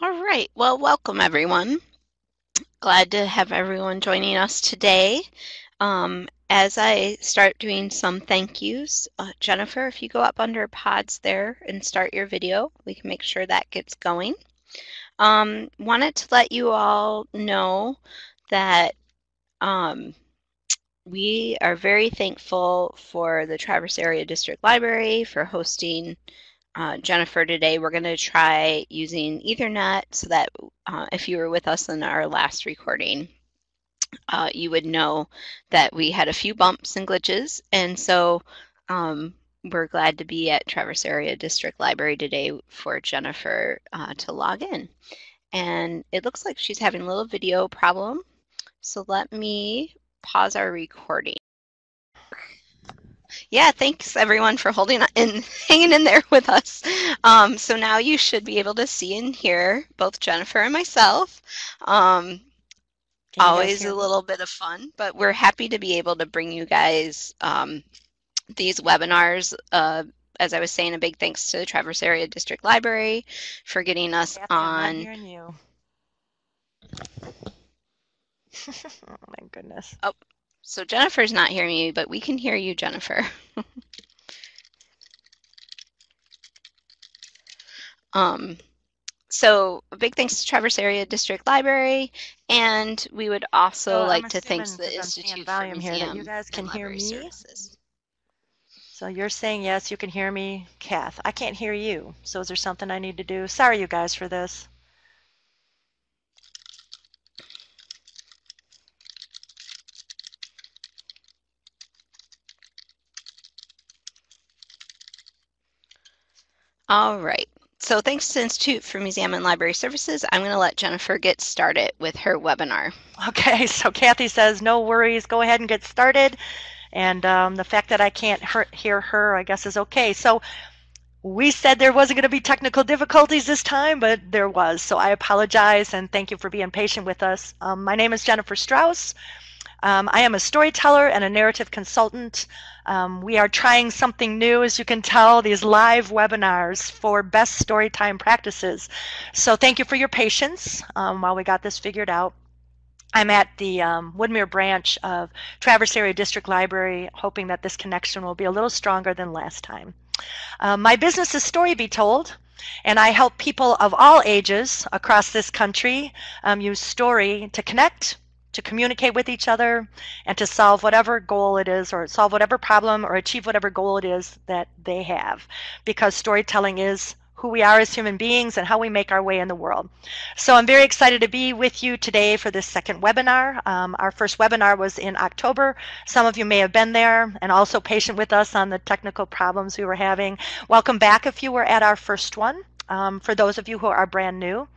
All right. Well, welcome everyone. Glad to have everyone joining us today. As I start doing some thank yous, Jennifer, if you go up under pods there and start your video, we can make sure that gets going. Wanted to let you all know that um, we are very thankful for the Traverse Area District Library for hosting Jennifer today. We're going to try using Ethernet so that if you were with us in our last recording, you would know that we had a few bumps and glitches. And so we're glad to be at Traverse Area District Library today for Jennifer to log in. And it looks like she's having a little video problem. So let me pause our recording. Yeah, thanks everyone for holding on and hanging in there with us. So now you should be able to see and hear both Jennifer and myself. Always a little bit of fun, but we're happy to be able to bring you guys these webinars. As I was saying, a big thanks to the Traverse Area District Library for getting us Kathy, on. I'm not hearing you. Oh my goodness. Oh, so Jennifer's not hearing you, but we can hear you, Jennifer. So a big thanks to Traverse Area District Library, and we would also like to thank the Institute for Museum here that you guys can and hear Library me. Services. So you're saying yes, you can hear me, Kath. I can't hear you. So is there something I need to do? Sorry, you guys, for this. All right. So thanks to the Institute for Museum and Library Services, I'm going to let Jennifer get started with her webinar. Okay, so Kathy says, no worries, go ahead and get started. And the fact that I can't hear her, I guess, is okay. So we said there wasn't going to be technical difficulties this time, but there was. So I apologize, and thank you for being patient with us. My name is Jennifer Strauss. I am a storyteller and a narrative consultant. We are trying something new, as you can tell, these live webinars for best storytime practices. So thank you for your patience while we got this figured out. I'm at the Woodmere branch of Traverse Area District Library, hoping that this connection will be a little stronger than last time. My business is Story Be Told, and I help people of all ages across this country use story to connect, to communicate with each other, and to solve whatever goal it is, or solve whatever problem, or achieve whatever goal it is that they have, because storytelling is who we are as human beings and how we make our way in the world. So I'm very excited to be with you today for this second webinar. Our first webinar was in October. Some of you may have been there and also patient with us on the technical problems we were having. Welcome back if you were at our first one. For those of you who are brand new,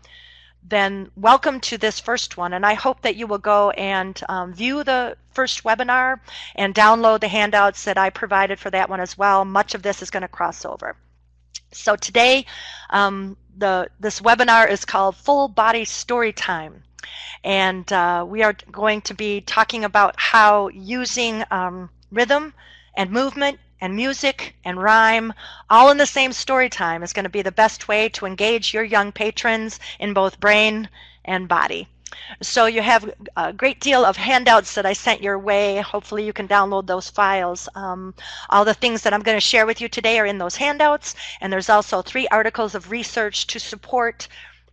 then welcome to this first one, and I hope that you will go and view the first webinar and download the handouts that I provided for that one as well. Much of this is going to cross over. So today, this webinar is called Full Body Storytime, and we are going to be talking about how using rhythm and movement and music and rhyme all in the same story time is going to be the best way to engage your young patrons in both brain and body. So you have a great deal of handouts that I sent your way. Hopefully you can download those files. All the things that I'm going to share with you today are in those handouts, and there's also 3 articles of research to support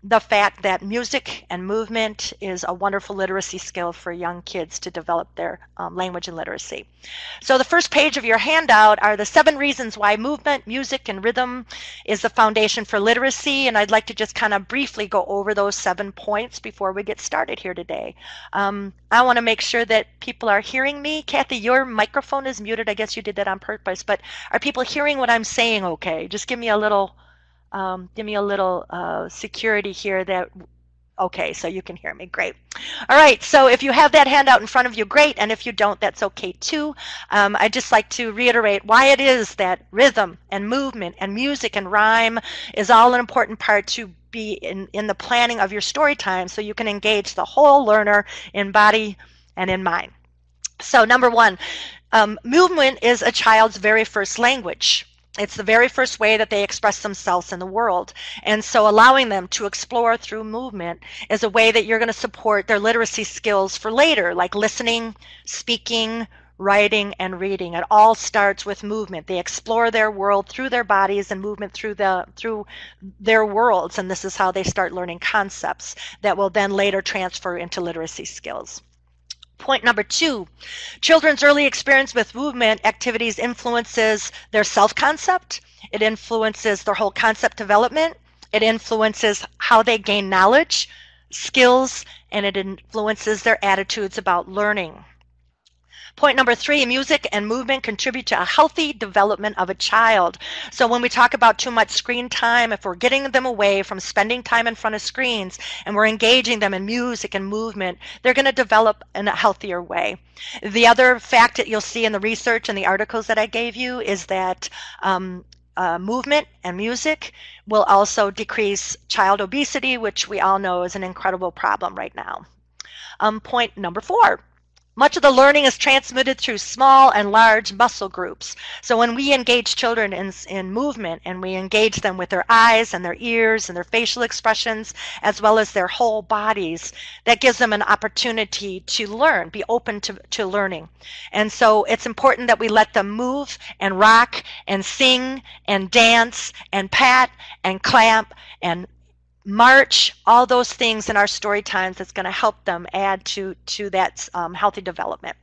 the fact that music and movement is a wonderful literacy skill for young kids to develop their language and literacy. So the first page of your handout are the 7 reasons why movement, music, and rhythm is the foundation for literacy, and I'd like to just kind of briefly go over those 7 points before we get started here today. I want to make sure that people are hearing me. Kathy, your microphone is muted. I guess you did that on purpose, but are people hearing what I'm saying okay? Just give me a little security here that, okay, so you can hear me. Great. All right, so if you have that handout in front of you, great, and if you don't, that's okay too. I'd just like to reiterate why it is that rhythm and movement and music and rhyme is all an important part to be in the planning of your story time, so you can engage the whole learner in body and in mind. So number 1, movement is a child's very first language. It's the very first way that they express themselves in the world. And so allowing them to explore through movement is a way that you're going to support their literacy skills for later, like listening, speaking, writing, and reading. It all starts with movement. They explore their world through their bodies and movement through their worlds, and this is how they start learning concepts that will then later transfer into literacy skills. Point number 2, children's early experience with movement activities influences their self-concept. It influences their whole concept development. It influences how they gain knowledge, skills, and it influences their attitudes about learning. Point number 3, music and movement contribute to a healthy development of a child. So when we talk about too much screen time, if we're getting them away from spending time in front of screens and we're engaging them in music and movement, they're going to develop in a healthier way. The other fact that you'll see in the research and the articles that I gave you is that movement and music will also decrease child obesity, which we all know is an incredible problem right now. Point number 4. Much of the learning is transmitted through small and large muscle groups. So when we engage children in movement and we engage them with their eyes and their ears and their facial expressions, as well as their whole bodies, that gives them an opportunity to learn, be open to learning. And so it's important that we let them move and rock and sing and dance and pat and clamp and march, all those things in our story times that's going to help them add to that healthy development.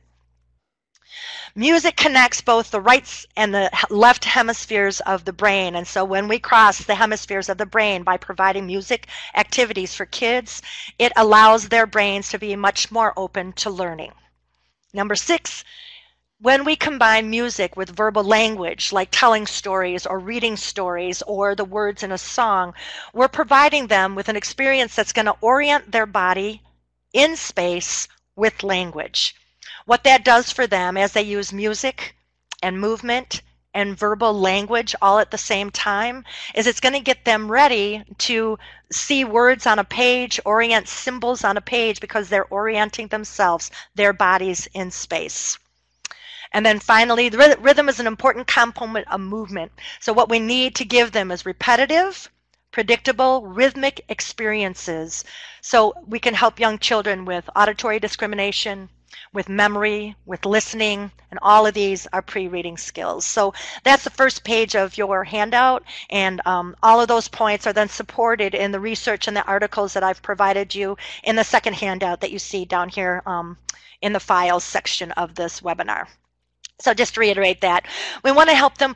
Music connects both the right and the left hemispheres of the brain. And so when we cross the hemispheres of the brain by providing music activities for kids, it allows their brains to be much more open to learning. Number 6, when we combine music with verbal language, like telling stories or reading stories or the words in a song, we're providing them with an experience that's going to orient their body in space with language. What that does for them as they use music and movement and verbal language all at the same time is it's going to get them ready to see words on a page, orient symbols on a page, because they're orienting themselves, their bodies in space. And then finally, the rhythm is an important component of movement. So what we need to give them is repetitive, predictable, rhythmic experiences. So we can help young children with auditory discrimination, with memory, with listening, and all of these are pre-reading skills. So that's the first page of your handout, and all of those points are then supported in the research and the articles that I've provided you in the second handout that you see down here in the files section of this webinar. So just to reiterate that, we want to help them,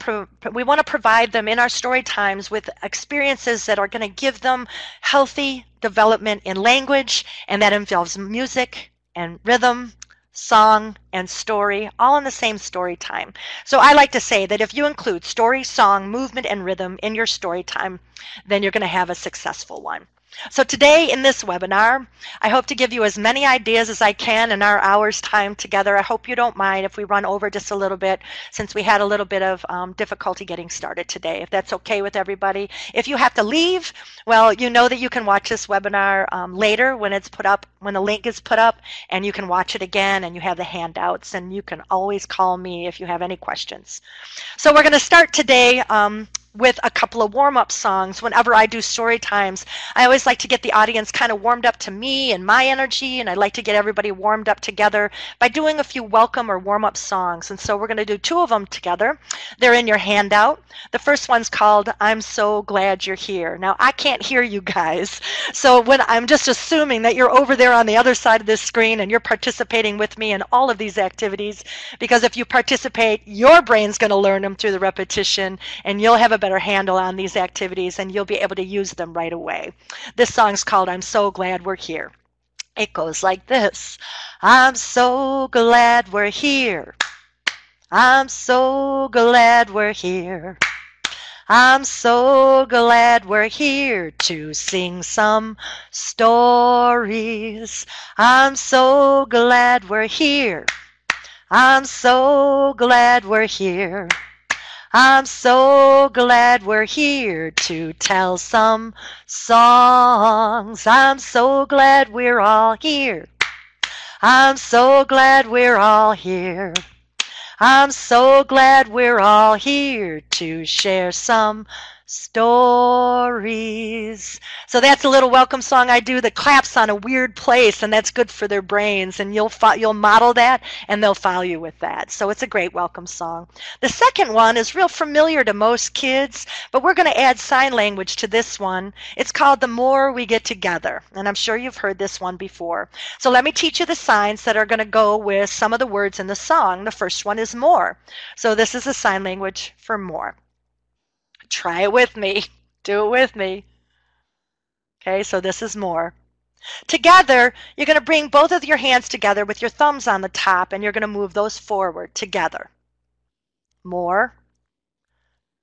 we want to provide them in our story times with experiences that are going to give them healthy development in language, and that involves music and rhythm, song, and story, all in the same story time. So I like to say that if you include story, song, movement, and rhythm in your story time, then you're going to have a successful one. So today in this webinar, I hope to give you as many ideas as I can in our hour's time together. I hope you don't mind if we run over just a little bit, since we had a little bit of difficulty getting started today, if that's okay with everybody. If you have to leave, well, you know that you can watch this webinar later when it's put up, when the link is put up, and you can watch it again, and you have the handouts, and you can always call me if you have any questions. So we're going to start today with a couple of warm-up songs. Whenever I do story times, I always like to get the audience kind of warmed up to me and my energy, and I like to get everybody warmed up together by doing a few welcome or warm-up songs. And so we're going to do 2 of them together. They're in your handout. The first one's called I'm So Glad You're Here. Now, I can't hear you guys, so when I'm just assuming that you're over there on the other side of this screen and you're participating with me in all of these activities, because if you participate, your brain's going to learn them through the repetition, and you'll have a better handle on these activities, and you'll be able to use them right away. This song's called I'm So Glad We're Here. It goes like this. I'm so glad we're here. I'm so glad we're here. I'm so glad we're here to sing some stories. I'm so glad we're here. I'm so glad we're here. I'm so glad we're here to tell some songs. I'm so glad we're all here. I'm so glad we're all here. I'm so glad we're all here to share some stories. So that's a little welcome song I do that claps on a weird place, and that's good for their brains. And you'll model that, and they'll follow you with that. So it's a great welcome song. The second one is real familiar to most kids, but we're going to add sign language to this one. It's called The More We Get Together, and I'm sure you've heard this one before. So let me teach you the signs that are going to go with some of the words in the song. The first one is more. So this is a sign language for more. Try it with me. Do it with me. Okay, so this is more. Together, you're going to bring both of your hands together with your thumbs on the top, and you're going to move those forward together. More.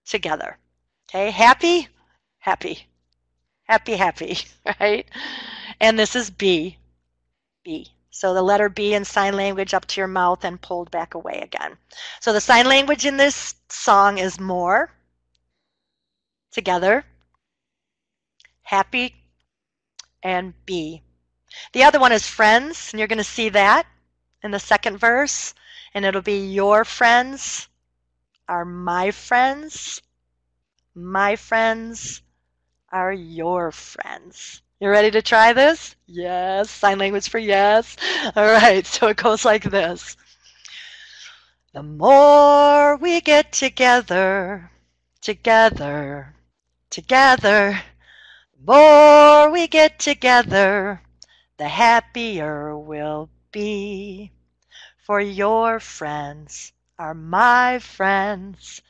Together. Okay, happy, happy, happy, happy, right? And this is B. B. So the letter B in sign language up to your mouth and pulled back away again. So the sign language in this song is more. Together, happy, and B. The other one is friends, and you're going to see that in the second verse, and it'll be your friends are my friends are your friends. You ready to try this? Yes, sign language for yes. All right, so it goes like this. The more we get together, together, together, the more we get together, the happier we'll be. For your friends are my friends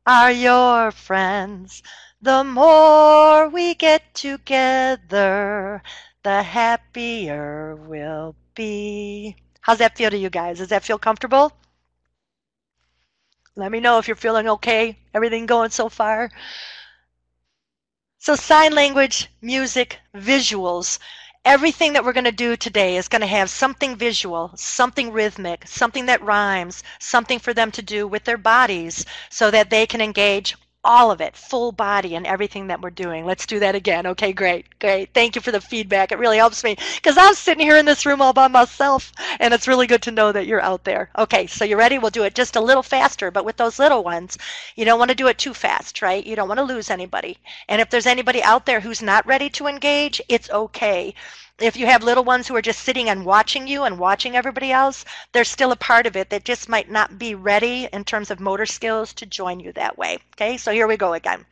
are your friends. The more we get together, the happier we'll be. How's that feel to you guys? Does that feel comfortable? Let me know if you're feeling okay. Everything going so far? So sign language, music, visuals. Everything that we're going to do today is going to have something visual, something rhythmic, something that rhymes, something for them to do with their bodies so that they can engage all of it, full body and everything that we're doing. Let's do that again. Okay, great. Thank you for the feedback. It really helps me because I'm sitting here in this room all by myself, and it's really good to know that you're out there. Okay, so you ready? We'll do it just a little faster, but with those little ones, you don't want to do it too fast, right? You don't want to lose anybody. And if there's anybody out there who's not ready to engage, it's okay. If you have little ones who are just sitting and watching you and watching everybody else, they're still a part of it that just might not be ready in terms of motor skills to join you that way. Okay, so here we go again.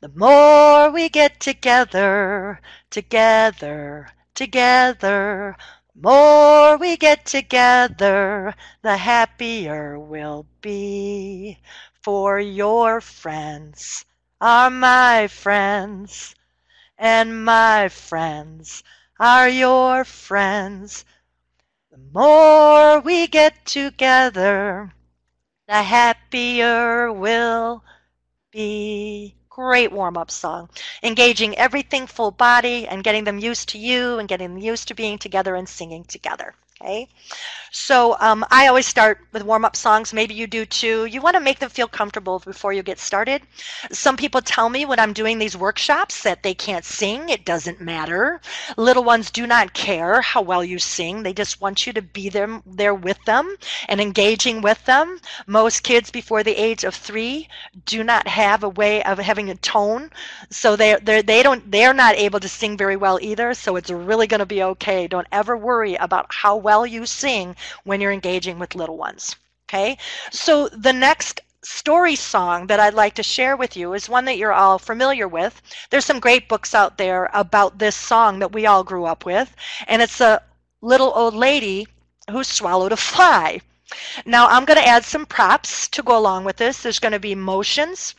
The more we get together, together, together, the more we get together, the happier we'll be. For your friends are my friends, and my friends are your friends. The more we get together, the happier we'll be. Great warm-up song. Engaging everything full body and getting them used to you and getting them used to being together and singing together. Okay? So I always start with warm-up songs. Maybe you do too. You want to make them feel comfortable before you get started. Some people tell me when I'm doing these workshops that they can't sing. It doesn't matter. Little ones do not care how well you sing. They just want you to be there with them and engaging with them. Most kids before the age of 3 do not have a way of having a tone, so they're not able to sing very well either. So it's really going to be okay. Don't ever worry about how well you sing when you're engaging with little ones. Okay, so the next story song that I'd like to share with you is one that you're all familiar with. There's some great books out there about this song that we all grew up with, and it's a little old lady who swallowed a fly. Now I'm going to add some props to go along with this. There's going to be motions,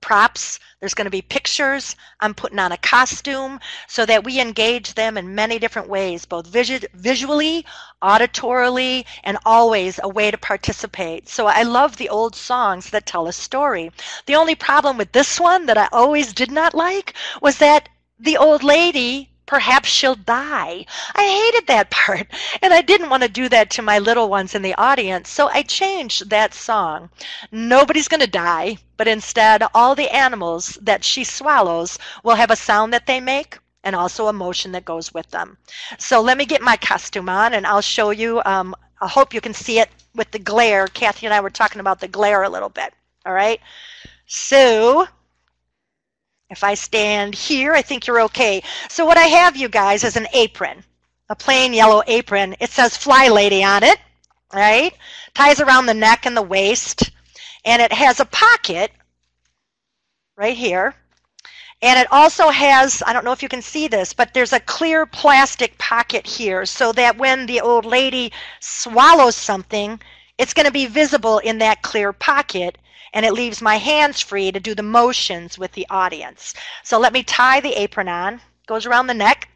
props, there's going to be pictures. I'm putting on a costume so that we engage them in many different ways, both visually, auditorily, and always a way to participate. So I love the old songs that tell a story. The only problem with this one that I always did not like was that the old lady, perhaps she'll die. I hated that part, and I didn't want to do that to my little ones in the audience, so I changed that song. Nobody's going to die, but instead all the animals that she swallows will have a sound that they make and also a motion that goes with them. So let me get my costume on, and I'll show you I hope you can see it with the glare. Kathy and I were talking about the glare a little bit. All right. So if I stand here, I think you're okay. So what I have, you guys, is an apron, a plain yellow apron. It says Fly Lady on it, right? Ties around the neck and the waist, and it has a pocket right here. And it also has, I don't know if you can see this, but there's a clear plastic pocket here so that when the old lady swallows something, it's going to be visible in that clear pocket, and it leaves my hands free to do the motions with the audience. So let me tie the apron on. Goes around the neck.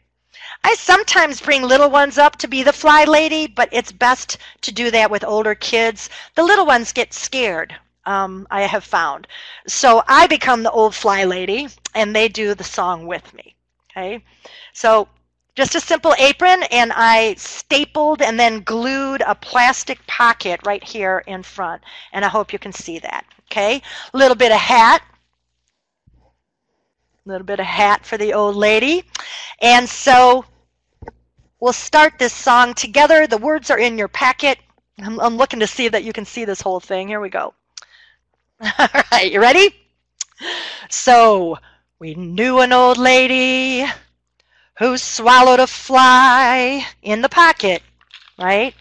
I sometimes bring little ones up to be the Fly Lady, but it's best to do that with older kids. The little ones get scared, I have found. So I become the old Fly Lady, and they do the song with me. Okay, so just a simple apron, and I stapled and then glued a plastic pocket right here in front, and I hope you can see that. Okay, a little bit of hat. A little bit of hat for the old lady. And so we'll start this song together. The words are in your packet. I'm looking to see that you can see this whole thing. Here we go. All right, you ready? So, we knew an old lady who swallowed a fly in the pocket, right?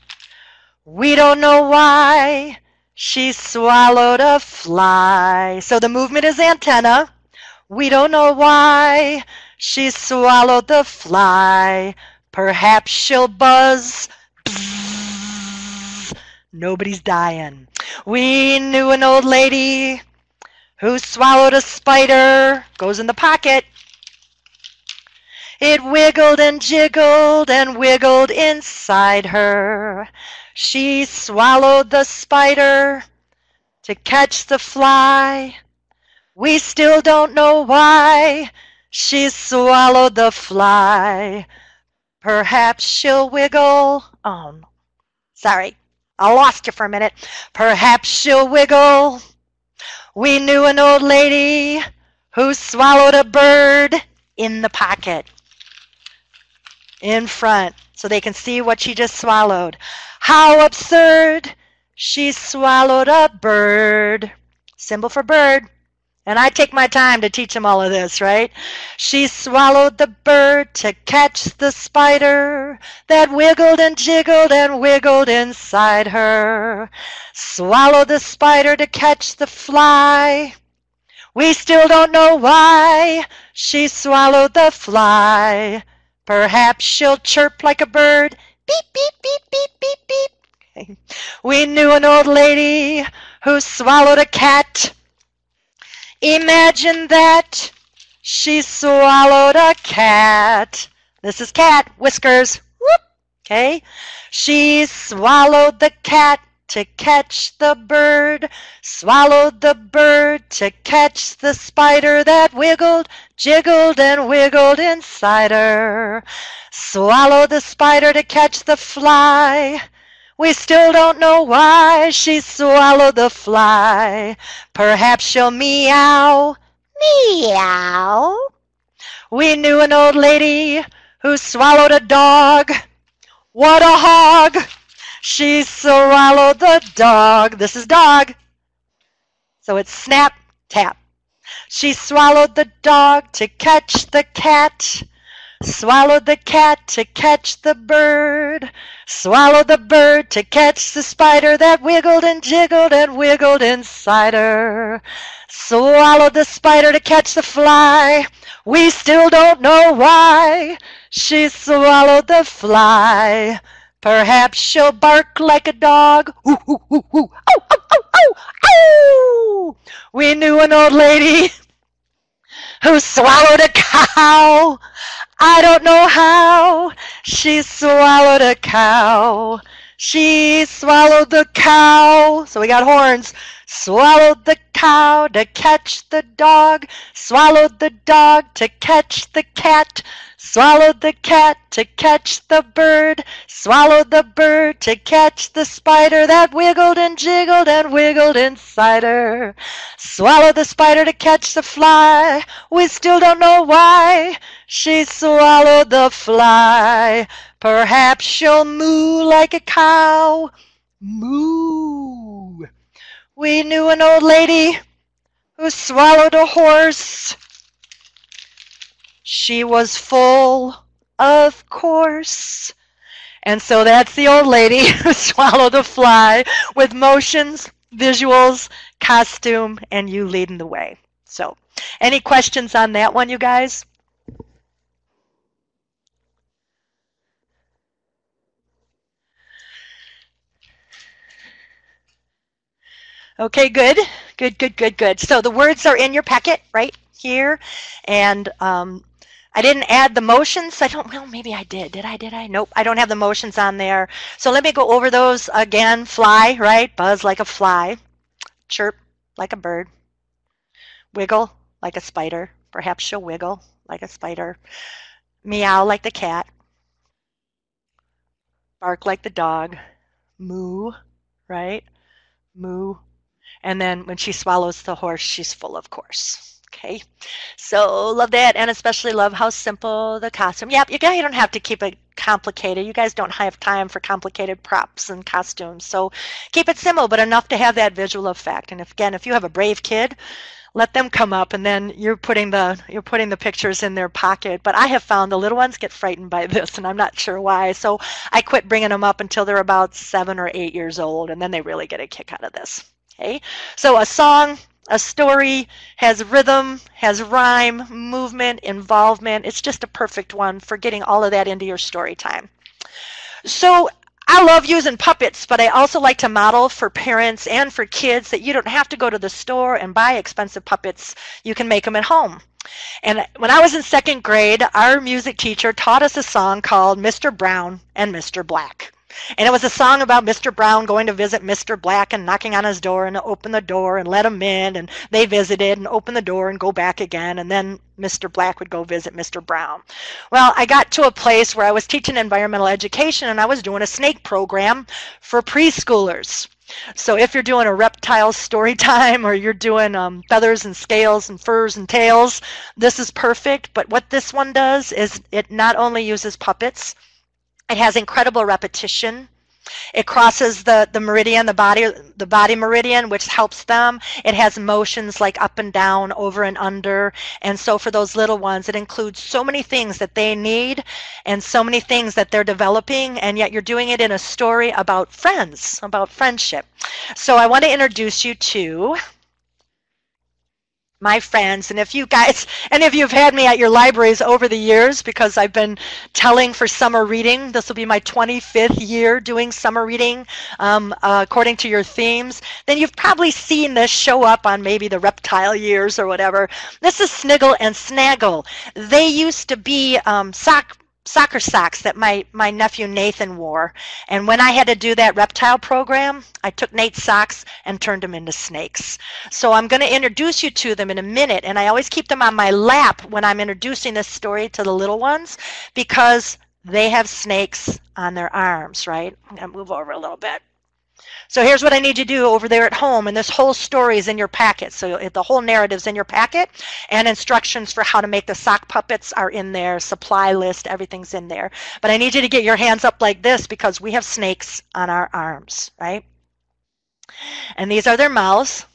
We don't know why she swallowed a fly. So the movement is antenna. We don't know why she swallowed the fly. Perhaps she'll buzz. Bzzz. Nobody's dying. We knew an old lady who swallowed a spider. Goes in the pocket. It wiggled and jiggled and wiggled inside her. She swallowed the spider to catch the fly. We still don't know why she swallowed the fly. Perhaps she'll wiggle. Oh, no. Sorry, I lost you for a minute. Perhaps she'll wiggle. We knew an old lady who swallowed a bird in the pocket. In front, so they can see what she just swallowed. How absurd! She swallowed a bird. Symbol for bird. And I take my time to teach them all of this, right? She swallowed the bird to catch the spider that wiggled and wiggled inside her. Swallowed the spider to catch the fly. We still don't know why she swallowed the fly. Perhaps she'll chirp like a bird. Beep, beep, beep, beep, beep, beep. Okay. We knew an old lady who swallowed a cat. Imagine that. She swallowed a cat. This is cat. Whiskers. Whoop. Okay. She swallowed the cat to catch the bird. Swallowed the bird to catch the spider that wiggled, jiggled, and wiggled inside her. Swallowed the spider to catch the fly. We still don't know why she swallowed the fly. Perhaps she'll meow. Meow. We knew an old lady who swallowed a dog. What a hog! She swallowed the dog. This is dog. So it's snap, tap. She swallowed the dog to catch the cat. Swallowed the cat to catch the bird. Swallowed the bird to catch the spider that wiggled and wiggled inside her. Swallowed the spider to catch the fly. We still don't know why she swallowed the fly. Perhaps she'll bark like a dog. Ooh, ooh, ooh, ooh. Oh, oh, oh, oh, oh. We knew an old lady who swallowed a cow. I don't know how she swallowed a cow. She swallowed the cow. So we got horns. Swallowed the cow to catch the dog. Swallowed the dog to catch the cat. Swallowed the cat to catch the bird. Swallowed the bird to catch the spider that wiggled and wiggled inside her. Swallowed the spider to catch the fly. We still don't know why She swallowed the fly. Perhaps she'll moo like a cow. Moo. We knew an old lady who swallowed a horse. She was full, of course. And so that's the old lady who swallowed a fly with motions, visuals, costume, and you leading the way. So, any questions on that one, you guys? Okay, good. Good, good, good, good. So the words are in your packet right here. And I didn't add the motions. Well, maybe I did. Did I? Nope, I don't have the motions on there. So let me go over those again. Fly, right? Buzz like a fly. Chirp like a bird. Wiggle like a spider. Perhaps she'll wiggle like a spider. Meow like the cat. Bark like the dog. Moo, right? Moo. And then when she swallows the horse, she's full, of course. Okay, so love that, and especially love how simple the costume. Yep, you don't have to keep it complicated. You guys don't have time for complicated props and costumes, so keep it simple, but enough to have that visual effect. And if you have a brave kid, let them come up, and then you're putting the pictures in their pocket. But I have found the little ones get frightened by this, and I'm not sure why. So I quit bringing them up until they're about 7 or 8 years old, and then they really get a kick out of this. Okay, so a song, a story has rhythm, has rhyme, movement, involvement. It's just a perfect one for getting all of that into your story time. So I love using puppets, but I also like to model for parents and for kids that you don't have to go to the store and buy expensive puppets. You can make them at home. And when I was in 2nd grade, our music teacher taught us a song called Mr. Brown and Mr. Black. And it was a song about Mr. Brown going to visit Mr. Black and knocking on his door and open the door and let him in. And they visited and opened the door and go back again. And then Mr. Black would go visit Mr. Brown. Well, I got to a place where I was teaching environmental education and I was doing a snake program for preschoolers. So if you're doing a reptile story time or you're doing feathers and scales and furs and tails, this is perfect. But what this one does is it not only uses puppets, it has incredible repetition. It crosses the meridian, the body meridian, which helps them. It has motions like up and down, over and under. And so for those little ones, it includes so many things that they need and so many things that they're developing, and yet you're doing it in a story about friends, about friendship. So I want to introduce you to my friends, and if you guys, any of you have had me at your libraries over the years, because I've been telling for summer reading, this will be my 25th year doing summer reading according to your themes, then you've probably seen this show up on maybe the reptile years or whatever. This is Sniggle and Snaggle. They used to be soccer socks that my nephew Nathan wore. And when I had to do that reptile program, I took Nate's socks and turned them into snakes. So I'm going to introduce you to them in a minute, and I always keep them on my lap when I'm introducing this story to the little ones because they have snakes on their arms, right? I'm going to move over a little bit. So here's what I need you to do over there at home, and this whole story is in your packet. So the whole narrative's in your packet, and instructions for how to make the sock puppets are in there, supply list, everything's in there. But I need you to get your hands up like this because we have snakes on our arms, right? And these are their mouths.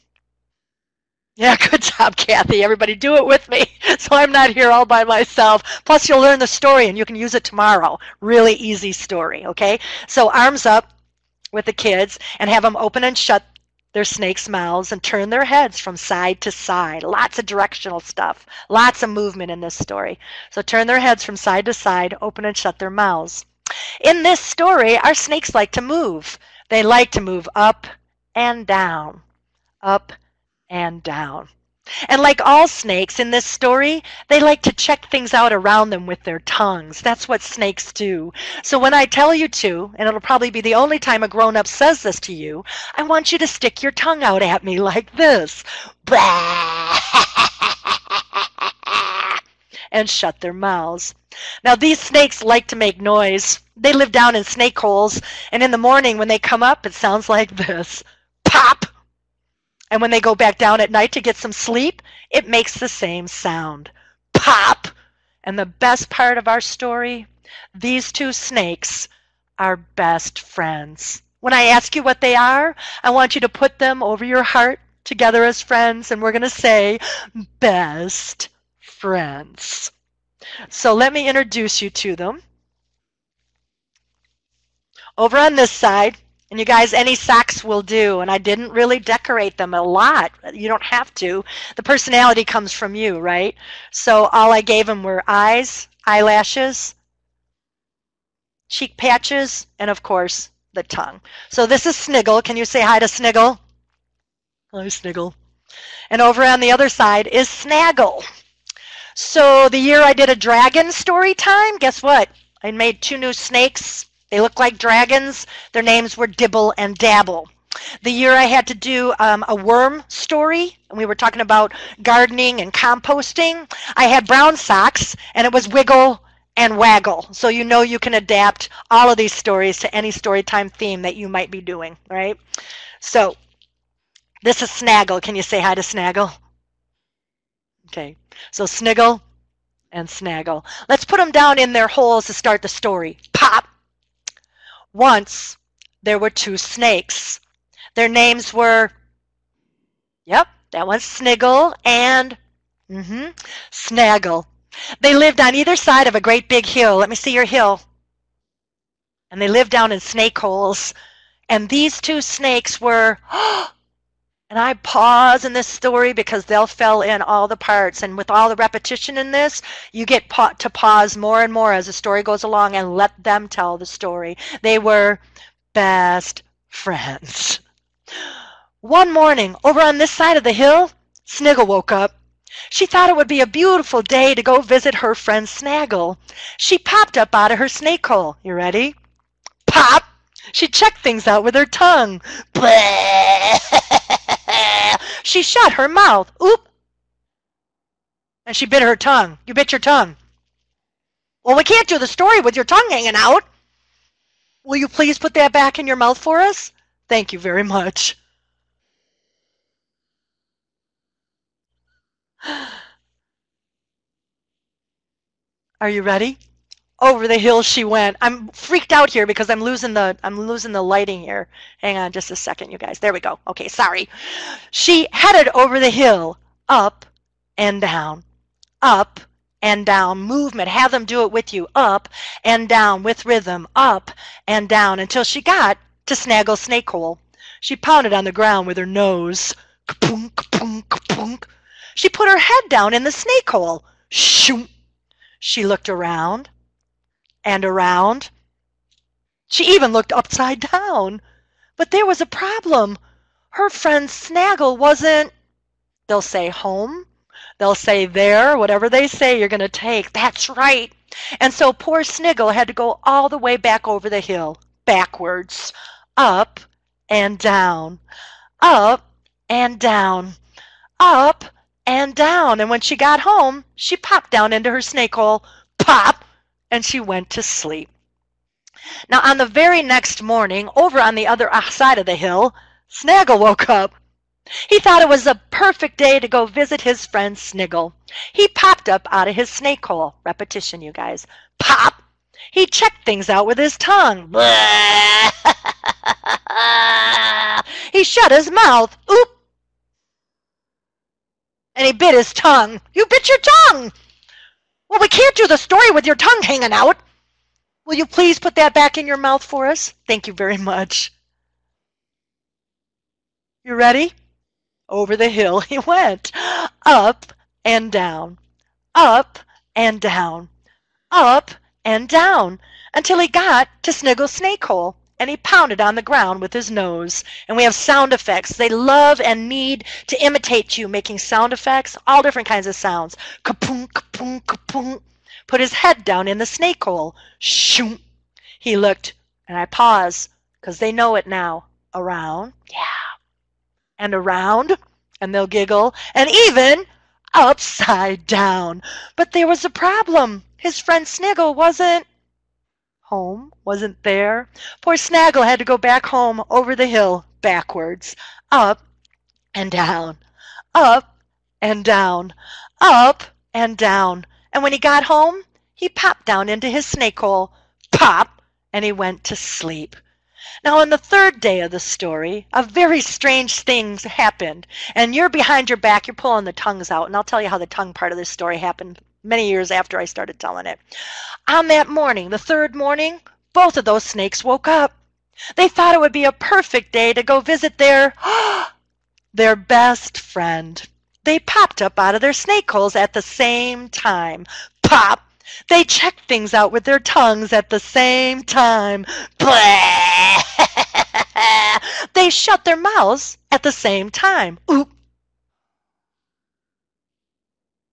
Yeah, good job, Kathy. Everybody do it with me so I'm not here all by myself. Plus, you'll learn the story, and you can use it tomorrow. Really easy story, okay? So arms up with the kids and have them open and shut their snakes' mouths and turn their heads from side to side. Lots of directional stuff. Lots of movement in this story. So turn their heads from side to side, open and shut their mouths. In this story, our snakes like to move. They like to move up and down, up and down. And like all snakes in this story, they like to check things out around them with their tongues. That's what snakes do. So when I tell you to, and it'll probably be the only time a grown-up says this to you, I want you to stick your tongue out at me like this. And shut their mouths. Now these snakes like to make noise. They live down in snake holes, and in the morning when they come up, it sounds like this. Pop! And when they go back down at night to get some sleep, it makes the same sound. Pop! And the best part of our story, these two snakes are best friends. When I ask you what they are, I want you to put them over your heart together as friends, and we're going to say best friends. So let me introduce you to them. Over on this side, and you guys, any socks will do, and I didn't really decorate them a lot. You don't have to. The personality comes from you, right? So all I gave them were eyes, eyelashes, cheek patches, and of course, the tongue. So this is Sniggle. Can you say hi to Sniggle? Hi, Sniggle. And over on the other side is Snaggle. So the year I did a dragon story time, guess what? I made 2 new snakes. They look like dragons. Their names were Dibble and Dabble. The year I had to do a worm story, and we were talking about gardening and composting, I had brown socks, and it was Wiggle and Waggle. So you know you can adapt all of these stories to any Storytime theme that you might be doing, right? So this is Snaggle. Can you say hi to Snaggle? Okay, so Sniggle and Snaggle. Let's put them down in their holes to start the story. Pop! Once there were 2 snakes. Their names were, yep, that one's Sniggle and Snaggle. They lived on either side of a great big hill. Let me see your hill. And they lived down in snake holes. And these 2 snakes were, and I pause in this story because they'll fill in all the parts. And with all the repetition in this, you get to pause more and more as the story goes along and let them tell the story. They were best friends. One morning, over on this side of the hill, Sniggle woke up. She thought it would be a beautiful day to go visit her friend Snaggle. She popped up out of her snake hole. You ready? Pop! She checked things out with her tongue. Bleh! She shut her mouth. Oop! And she bit her tongue. You bit your tongue. Well, we can't do the story with your tongue hanging out. Will you please put that back in your mouth for us? Thank you very much. Are you ready? Over the hill she went. I'm freaked out here because I'm losing the lighting here. Hang on just a second, you guys. There we go. Okay, sorry. She headed over the hill, up and down, up and down. Movement. Have them do it with you. Up and down with rhythm. Up and down until she got to Snaggle's snake hole. She pounded on the ground with her nose. Ka-punk, ka-punk, ka-punk. She put her head down in the snake hole. Shoom. She looked around and around. She even looked upside down. But there was a problem. Her friend Snaggle wasn't, they'll say home, they'll say there, whatever they say you're going to take. That's right. And so poor Sniggle had to go all the way back over the hill, backwards, up and down, up and down, up and down. And when she got home, she popped down into her snake hole, pop, and she went to sleep. Now, on the very next morning, over on the other side of the hill, Snaggle woke up. He thought it was a perfect day to go visit his friend Sniggle. He popped up out of his snake hole. Repetition, you guys. Pop! He checked things out with his tongue. He shut his mouth. Oop! And he bit his tongue. You bit your tongue! Well, we can't do the story with your tongue hanging out. Will you please put that back in your mouth for us? Thank you very much. You ready? Over the hill he went, up and down, up and down, up and down, until he got to Sniggle's snake hole, and he pounded on the ground with his nose. And we have sound effects. They love and need to imitate you, making sound effects, all different kinds of sounds. Kapoom, kapoom, kapoom. Put his head down in the snake hole. Shoom. He looked, and I pause, because they know it now. Around, yeah, and around, and they'll giggle, and even upside down. But there was a problem. His friend Sniggle wasn't home, wasn't there. Poor Snaggle had to go back home over the hill, backwards, up and down, up and down, up and down, And when he got home, he popped down into his snake hole. Pop! And he went to sleep. Now, on the third day of the story, a very strange thing happened. And you're behind your back, you're pulling the tongues out. And I'll tell you how the tongue part of this story happened many years after I started telling it. On that morning, the third morning, both of those snakes woke up. They thought it would be a perfect day to go visit their best friend. They popped up out of their snake holes at the same time. Pop! They checked things out with their tongues at the same time. Blah! They shut their mouths at the same time. Oop!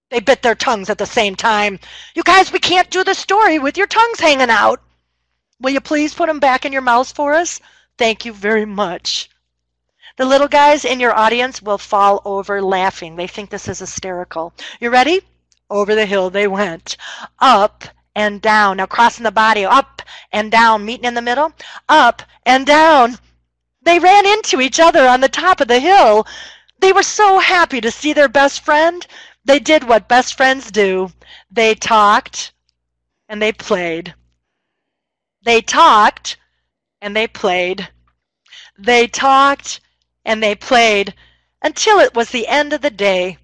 They bit their tongues at the same time. You guys, we can't do the story with your tongues hanging out. Will you please put them back in your mouths for us? Thank you very much. The little guys in your audience will fall over laughing. They think this is hysterical. You ready? Over the hill they went. Up and down. Now crossing the body. Up and down. Meeting in the middle. Up and down. They ran into each other on the top of the hill. They were so happy to see their best friend. They did what best friends do. They talked and they played. They talked and they played. They talked and they played until it was the end of the day.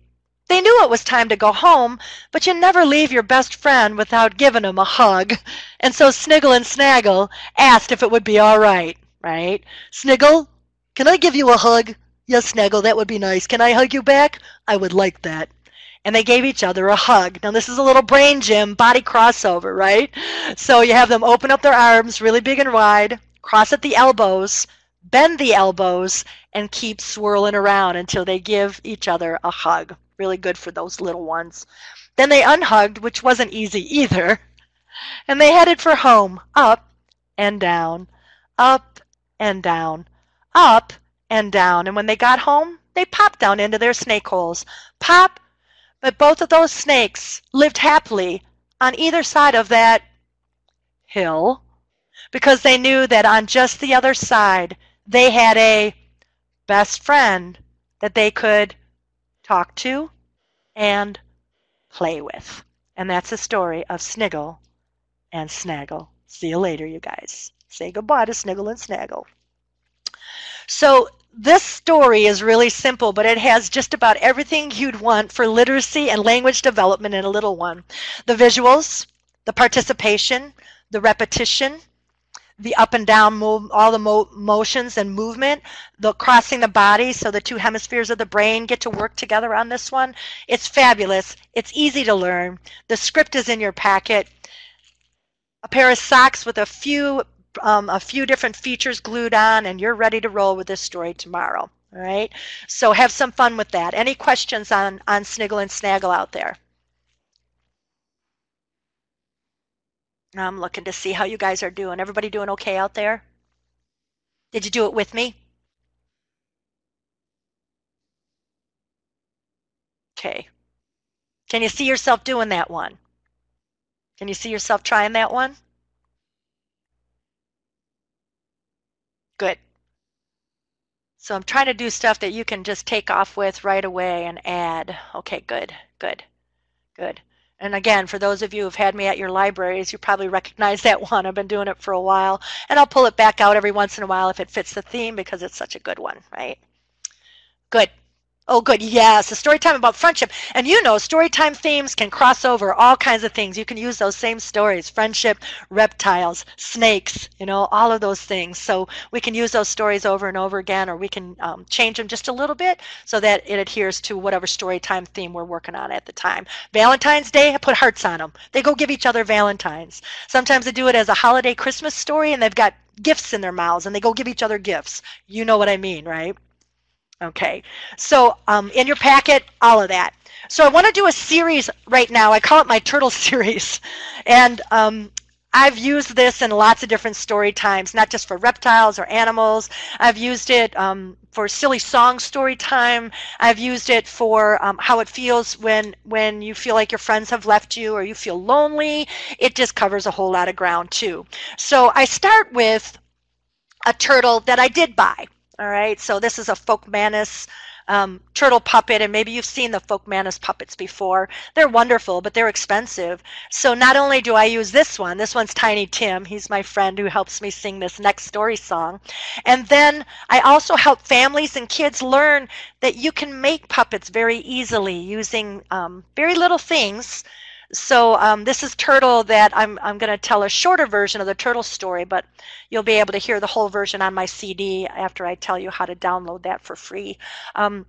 They knew it was time to go home, but you never leave your best friend without giving him a hug. And so Sniggle and Snaggle asked if it would be all right, right? Sniggle, can I give you a hug? Yes, Snaggle, that would be nice. Can I hug you back? I would like that. And they gave each other a hug. Now, this is a little brain gym, body crossover, right? So you have them open up their arms really big and wide, cross at the elbows, bend the elbows, and keep swirling around until they give each other a hug. Really good for those little ones. Then they unhugged, which wasn't easy either, and they headed for home, up and down, up and down, up and down. And when they got home, they popped down into their snake holes. Pop! But both of those snakes lived happily on either side of that hill because they knew that on just the other side they had a best friend that they could talk to and play with. And that's the story of Sniggle and Snaggle. See you later, you guys. Say goodbye to Sniggle and Snaggle. So this story is really simple, but it has just about everything you'd want for literacy and language development in a little one. The visuals, the participation, the repetition, the up and down move, all the motions and movement, the crossing the body, so the two hemispheres of the brain get to work together on this one. It's fabulous. It's easy to learn. The script is in your packet. A pair of socks with a few different features glued on, and you're ready to roll with this story tomorrow. All right? So have some fun with that. Any questions on Sniggle and Snaggle out there? I'm looking to see how you guys are doing. Everybody doing okay out there? Did you do it with me? Okay. Can you see yourself doing that one? Can you see yourself trying that one? Good. So I'm trying to do stuff that you can just take off with right away and add. Okay, good, good, good. And again, for those of you who've had me at your libraries, you probably recognize that one. I've been doing it for a while. And I'll pull it back out every once in a while if it fits the theme because it's such a good one, right? Good. Oh, good. Yes, a story time about friendship. And you know, story time themes can cross over all kinds of things. You can use those same stories, friendship, reptiles, snakes, you know, all of those things. So we can use those stories over and over again, or we can change them just a little bit so that it adheres to whatever story time theme we're working on at the time. Valentine's Day, I put hearts on them. They go give each other Valentines. Sometimes they do it as a holiday Christmas story, and they've got gifts in their mouths, and they go give each other gifts. You know what I mean, right? Okay, so in your packet, all of that. So I want to do a series right now. I call it my turtle series. And I've used this in lots of different story times, not just for reptiles or animals. I've used it for silly song story time. I've used it for how it feels when you feel like your friends have left you or you feel lonely. It just covers a whole lot of ground too. So I start with a turtle that I did buy. All right, so this is a Folkmanis turtle puppet, and maybe you've seen the Folkmanis puppets before. They're wonderful, but they're expensive. So not only do I use this one's Tiny Tim. He's my friend who helps me sing this next story song. And then I also help families and kids learn that you can make puppets very easily using very little things. So this is Turtle that I'm going to tell a shorter version of the Turtle story, but you'll be able to hear the whole version on my CD after I tell you how to download that for free.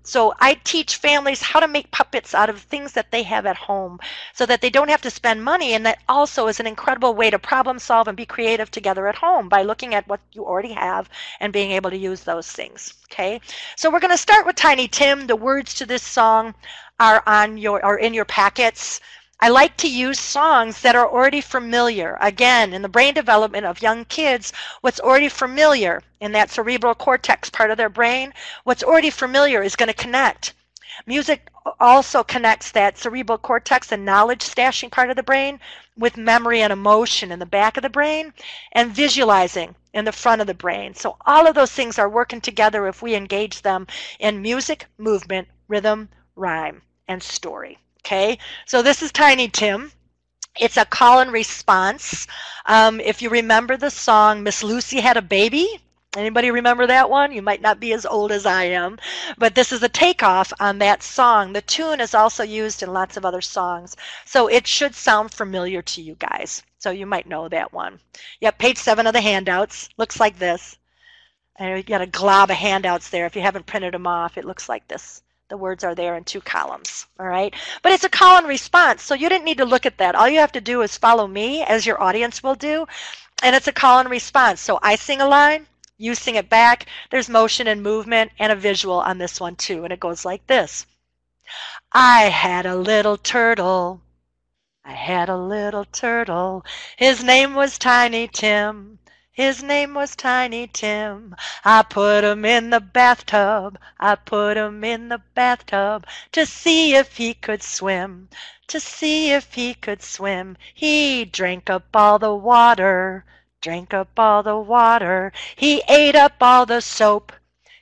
So I teach families how to make puppets out of things that they have at home so that they don't have to spend money, and that also is an incredible way to problem solve and be creative together at home by looking at what you already have and being able to use those things. Okay, so we're going to start with Tiny Tim. The words to this song are in your packets. I like to use songs that are already familiar. Again, in the brain development of young kids, what's already familiar in that cerebral cortex part of their brain, what's already familiar is going to connect. Music also connects that cerebral cortex and knowledge stashing part of the brain with memory and emotion in the back of the brain and visualizing in the front of the brain. So all of those things are working together if we engage them in music, movement, rhythm, rhyme, and story. Okay, so this is Tiny Tim. It's a call and response. If you remember the song Miss Lucy Had a Baby, anybody remember that one? You might not be as old as I am, but this is a takeoff on that song. The tune is also used in lots of other songs, so it should sound familiar to you guys. So you might know that one. Yep, page 7 of the handouts looks like this. And you got a glob of handouts there. If you haven't printed them off, it looks like this. The words are there in 2 columns, all right? But it's a call and response, so you didn't need to look at that. All you have to do is follow me, as your audience will do, and it's a call and response. So I sing a line, you sing it back. There's motion and movement and a visual on this one too, and it goes like this. I had a little turtle. I had a little turtle. His name was Tiny Tim. His name was Tiny Tim. I put him in the bathtub. I put him in the bathtub to see if he could swim. To see if he could swim. He drank up all the water. Drank up all the water. He ate up all the soap.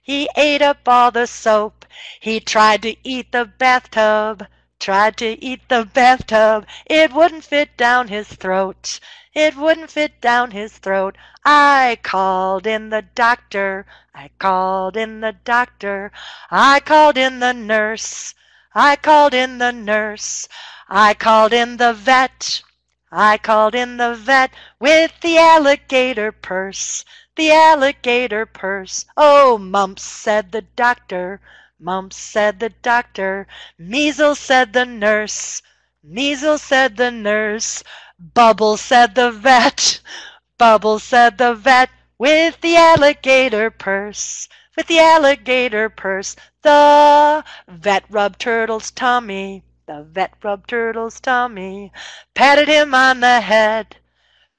He ate up all the soap. He tried to eat the bathtub. Tried to eat the bathtub. It wouldn't fit down his throat. It wouldn't fit down his throat. I called in the doctor. I called in the doctor. I called in the nurse. I called in the nurse. I called in the vet. I called in the vet with the alligator purse. The alligator purse. Oh, mumps, said the doctor. Mumps, said the doctor. Measles, said the nurse. Measles, said the nurse. Bubbles, said the vet. Bubbles, said the vet with the alligator purse. With the alligator purse. The vet rubbed Turtle's tummy. The vet rubbed Turtle's tummy. Patted him on the head.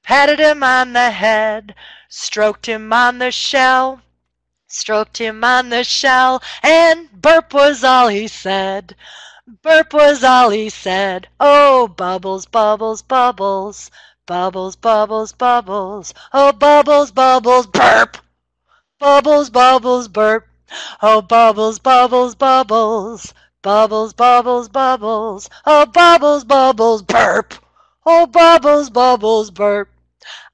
Patted him on the head. Stroked him on the shell. Stroked him on the shell, and burp was all he said. Burp was all he said. Oh, bubbles, bubbles, bubbles. Bubbles, bubbles, bubbles. Oh, bubbles, bubbles, burp. Bubbles, bubbles, burp. Oh, bubbles, bubbles, bubbles. Bubbles, bubbles, bubbles. Oh, bubbles, bubbles, burp. Oh, bubbles, bubbles, burp.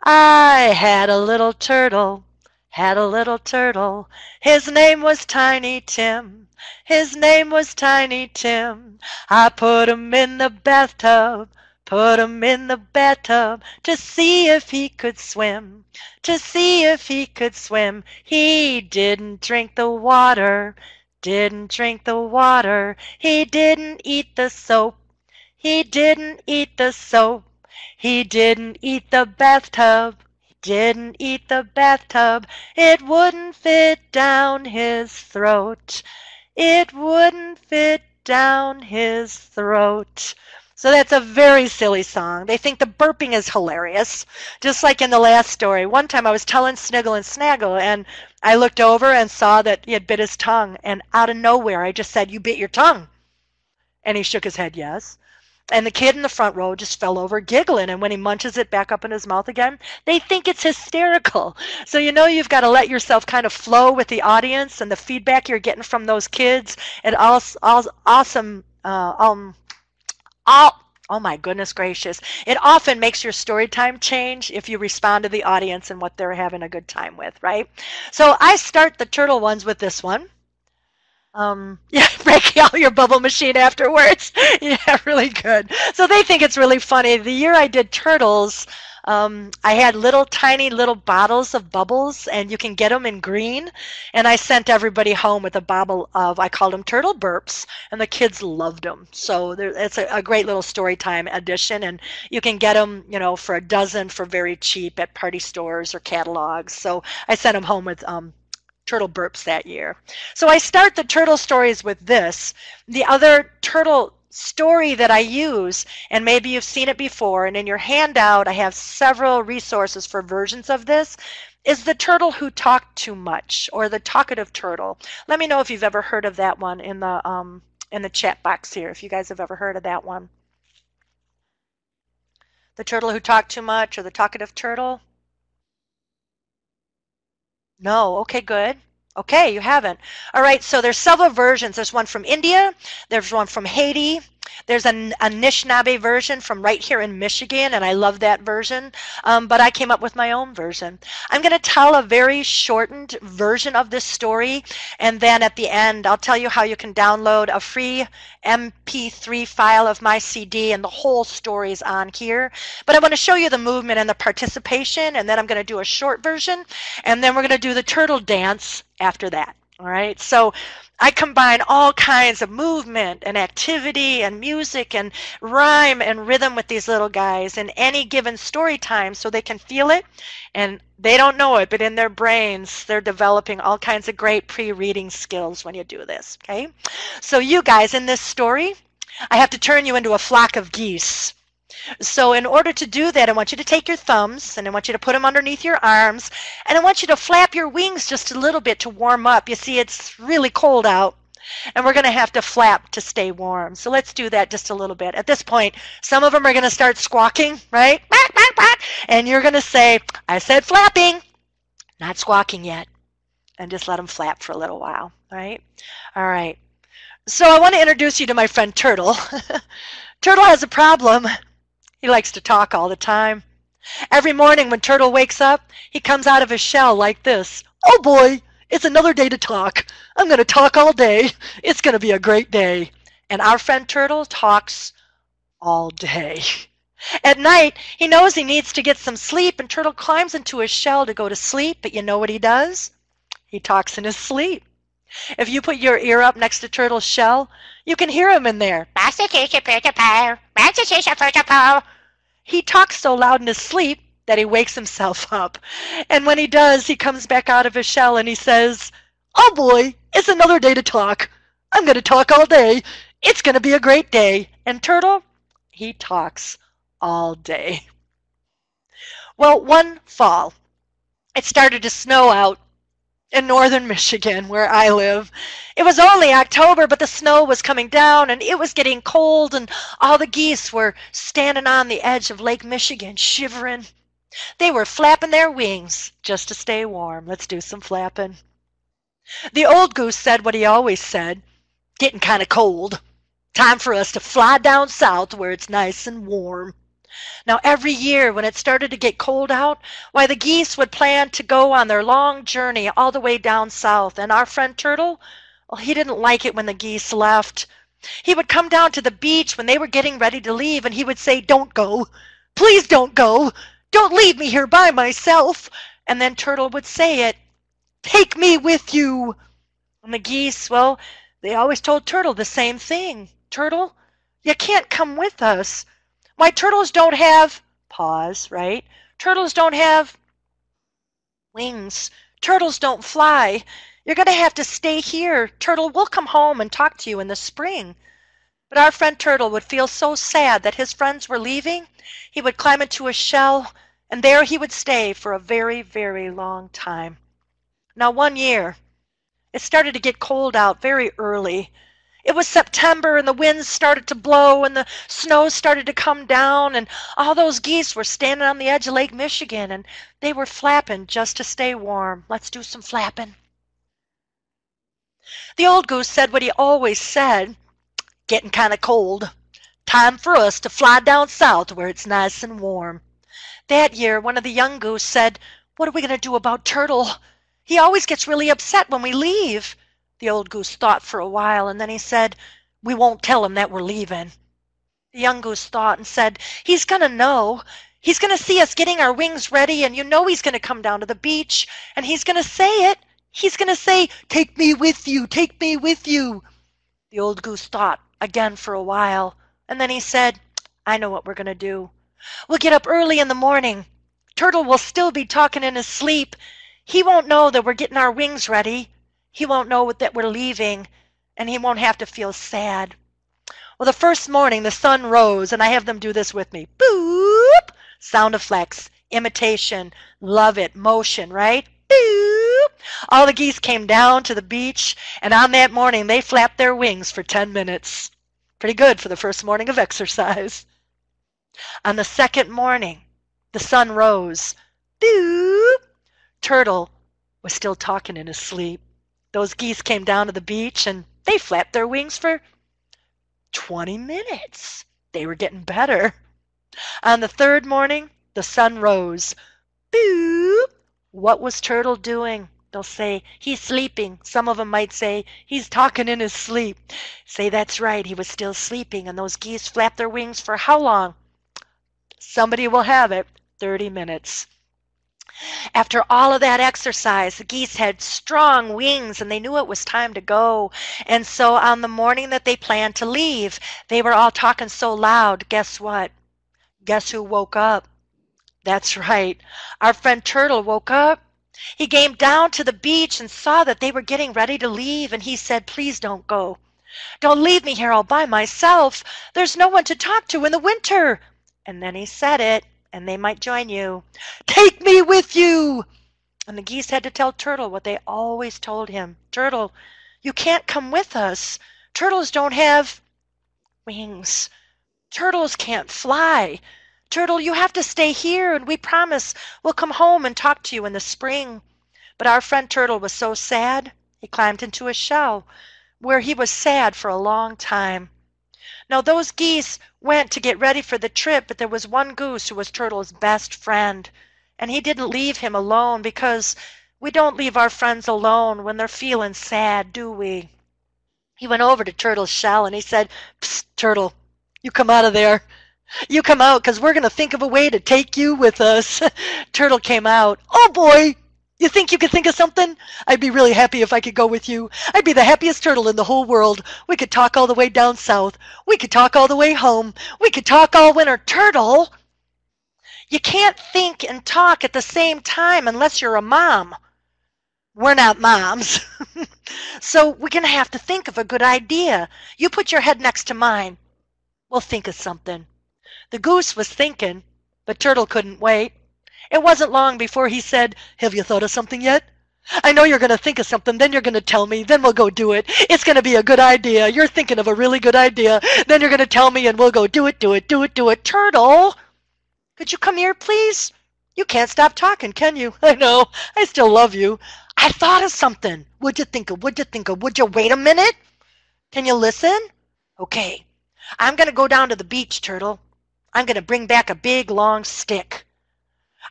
I had a little turtle. Had a little turtle. His name was Tiny Tim. His name was Tiny Tim. I put him in the bathtub. Put him in the bathtub to see if he could swim. To see if he could swim. He didn't drink the water. Didn't drink the water. He didn't eat the soap. He didn't eat the soap. He didn't eat the bathtub. Didn't eat the bathtub. It wouldn't fit down his throat. It wouldn't fit down his throat. So that's a very silly song. They think the burping is hilarious, just like in the last story. One time I was telling Sniggle and Snaggle, and I looked over and saw that he had bit his tongue, and out of nowhere I just said, "You bit your tongue." And he shook his head, yes. And the kid in the front row just fell over giggling. And when he munches it back up in his mouth again, they think it's hysterical. So you know you've got to let yourself kind of flow with the audience and the feedback you're getting from those kids. And awesome, oh my goodness gracious. It often makes your story time change if you respond to the audience and what they're having a good time with, right? So I start the turtle ones with this one. Yeah, breaking out your bubble machine afterwards. Yeah, really good. So they think it's really funny. The year I did turtles, I had tiny little bottles of bubbles, and you can get them in green. And I sent everybody home with a bottle of, I called them turtle burps, and the kids loved them. So it's a great little story time addition, and you can get them, for a dozen for very cheap at party stores or catalogs. So I sent them home with turtle burps that year. So I start the turtle stories with this. The other turtle story that I use, and maybe you've seen it before, and in your handout I have several resources for versions of this, is the turtle who talked too much, or the talkative turtle. Let me know if you've ever heard of that one in the chat box here, if you guys have ever heard of that one. The turtle who talked too much, or the talkative turtle? No, okay, good. Okay, you haven't. All right, so there's several versions. There's one from India, there's one from Haiti, there's a Anishinaabe version from right here in Michigan, and I love that version, but I came up with my own version. I'm going to tell a very shortened version of this story, and then at the end I'll tell you how you can download a free MP3 file of my CD, and the whole story is on here. But I want to show you the movement and the participation, and then I'm going to do a short version, and then we're going to do the turtle dance after that. All right, so I combine all kinds of movement and activity and music and rhyme and rhythm with these little guys in any given story time so they can feel it, and they don't know it, but in their brains they're developing all kinds of great pre-reading skills when you do this. Okay, so you guys, in this story I have to turn you into a flock of geese. So in order to do that, I want you to take your thumbs, and I want you to put them underneath your arms, and I want you to flap your wings just a little bit to warm up. You see, it's really cold out, and we're going to have to flap to stay warm. So let's do that just a little bit. At this point, some of them are going to start squawking, right? And you're going to say, I said flapping, not squawking yet. And just let them flap for a little while, right? All right. So I want to introduce you to my friend Turtle. Turtle has a problem. He likes to talk all the time. Every morning when Turtle wakes up, he comes out of his shell like this. Oh boy, it's another day to talk. I'm going to talk all day. It's going to be a great day. And our friend Turtle talks all day. At night, he knows he needs to get some sleep, and Turtle climbs into his shell to go to sleep, but you know what he does? He talks in his sleep. If you put your ear up next to Turtle's shell, you can hear him in there. He talks so loud in his sleep that he wakes himself up. And when he does, he comes back out of his shell and he says, oh boy, it's another day to talk. I'm going to talk all day. It's going to be a great day. And Turtle, he talks all day. Well, one fall, it started to snow out in northern Michigan, where I live. It was only October, but the snow was coming down, and it was getting cold, and all the geese were standing on the edge of Lake Michigan, shivering. They were flapping their wings just to stay warm. Let's do some flapping. The old goose said what he always said, getting kind of cold. Time for us to fly down south where it's nice and warm. Now, every year when it started to get cold out, why, the geese would plan to go on their long journey all the way down south. And our friend Turtle, well, he didn't like it when the geese left. He would come down to the beach when they were getting ready to leave, and he would say, don't go. Please don't go. Don't leave me here by myself. And then Turtle would say it, take me with you. And the geese, well, they always told Turtle the same thing. Turtle, you can't come with us. Why, turtles don't have, pause, right? Turtles don't have wings. Turtles don't fly. You're going to have to stay here. Turtle, we'll come home and talk to you in the spring. But our friend Turtle would feel so sad that his friends were leaving, he would climb into a shell, and there he would stay for a very, very long time. Now, one year, it started to get cold out very early, It was September and the winds started to blow and the snow started to come down and all those geese were standing on the edge of Lake Michigan and they were flapping just to stay warm. Let's do some flapping. The old goose said what he always said, getting kind of cold. Time for us to fly down south where it's nice and warm. That year, one of the young goose said, what are we going to do about Turtle? He always gets really upset when we leave. The old goose thought for a while, and then he said, we won't tell him that we're leaving. The young goose thought and said, he's going to know. He's going to see us getting our wings ready, and you know he's going to come down to the beach, and he's going to say it. He's going to say, take me with you, take me with you. The old goose thought again for a while, and then he said, I know what we're going to do. We'll get up early in the morning. Turtle will still be talking in his sleep. He won't know that we're getting our wings ready. He won't know that we're leaving, and he won't have to feel sad. Well, the first morning the sun rose, and I have them do this with me. Boop! Sound effects, imitation, love it, motion, right? Boop! All the geese came down to the beach, and on that morning they flapped their wings for 10 minutes. Pretty good for the first morning of exercise. On the second morning, the sun rose. Boop! Turtle was still talking in his sleep. Those geese came down to the beach, and they flapped their wings for 20 minutes. They were getting better. On the third morning, the sun rose. Boop! What was Turtle doing? They'll say, he's sleeping. Some of them might say, he's talking in his sleep. Say, that's right, he was still sleeping, and those geese flapped their wings for how long? Somebody will have it, 30 minutes. After all of that exercise, the geese had strong wings, and they knew it was time to go. And so on the morning that they planned to leave, they were all talking so loud, guess what? Guess who woke up? That's right, our friend Turtle woke up. He came down to the beach and saw that they were getting ready to leave, and he said, please don't go. Don't leave me here all by myself. There's no one to talk to in the winter. And then he said it, and they might join you. Take me with you! And the geese had to tell Turtle what they always told him. Turtle, you can't come with us. Turtles don't have wings. Turtles can't fly. Turtle, you have to stay here, and we promise we'll come home and talk to you in the spring. But our friend Turtle was so sad, he climbed into a shell, where he was sad for a long time. Now those geese went to get ready for the trip, but there was one goose who was Turtle's best friend, and he didn't leave him alone, because we don't leave our friends alone when they're feeling sad, do we? He went over to Turtle's shell and he said, Psst, Turtle, you come out of there. You come out, because we're going to think of a way to take you with us. Turtle came out. Oh boy, you think you could think of something? I'd be really happy if I could go with you. I'd be the happiest turtle in the whole world. We could talk all the way down south. We could talk all the way home. We could talk all winter. Turtle, you can't think and talk at the same time unless you're a mom. We're not moms. So we're going to have to think of a good idea. You put your head next to mine. We'll think of something. The goose was thinking, but Turtle couldn't wait. It wasn't long before he said, have you thought of something yet? I know you're going to think of something, then you're going to tell me, then we'll go do it. It's going to be a good idea. You're thinking of a really good idea. Then you're going to tell me, and we'll go do it, do it, do it, do it. Turtle, could you come here, please? You can't stop talking, can you? I know. I still love you. I thought of something. What'd you think of? What'd you think of? Would you wait a minute? Can you listen? Okay. I'm going to go down to the beach, Turtle. I'm going to bring back a big, long stick.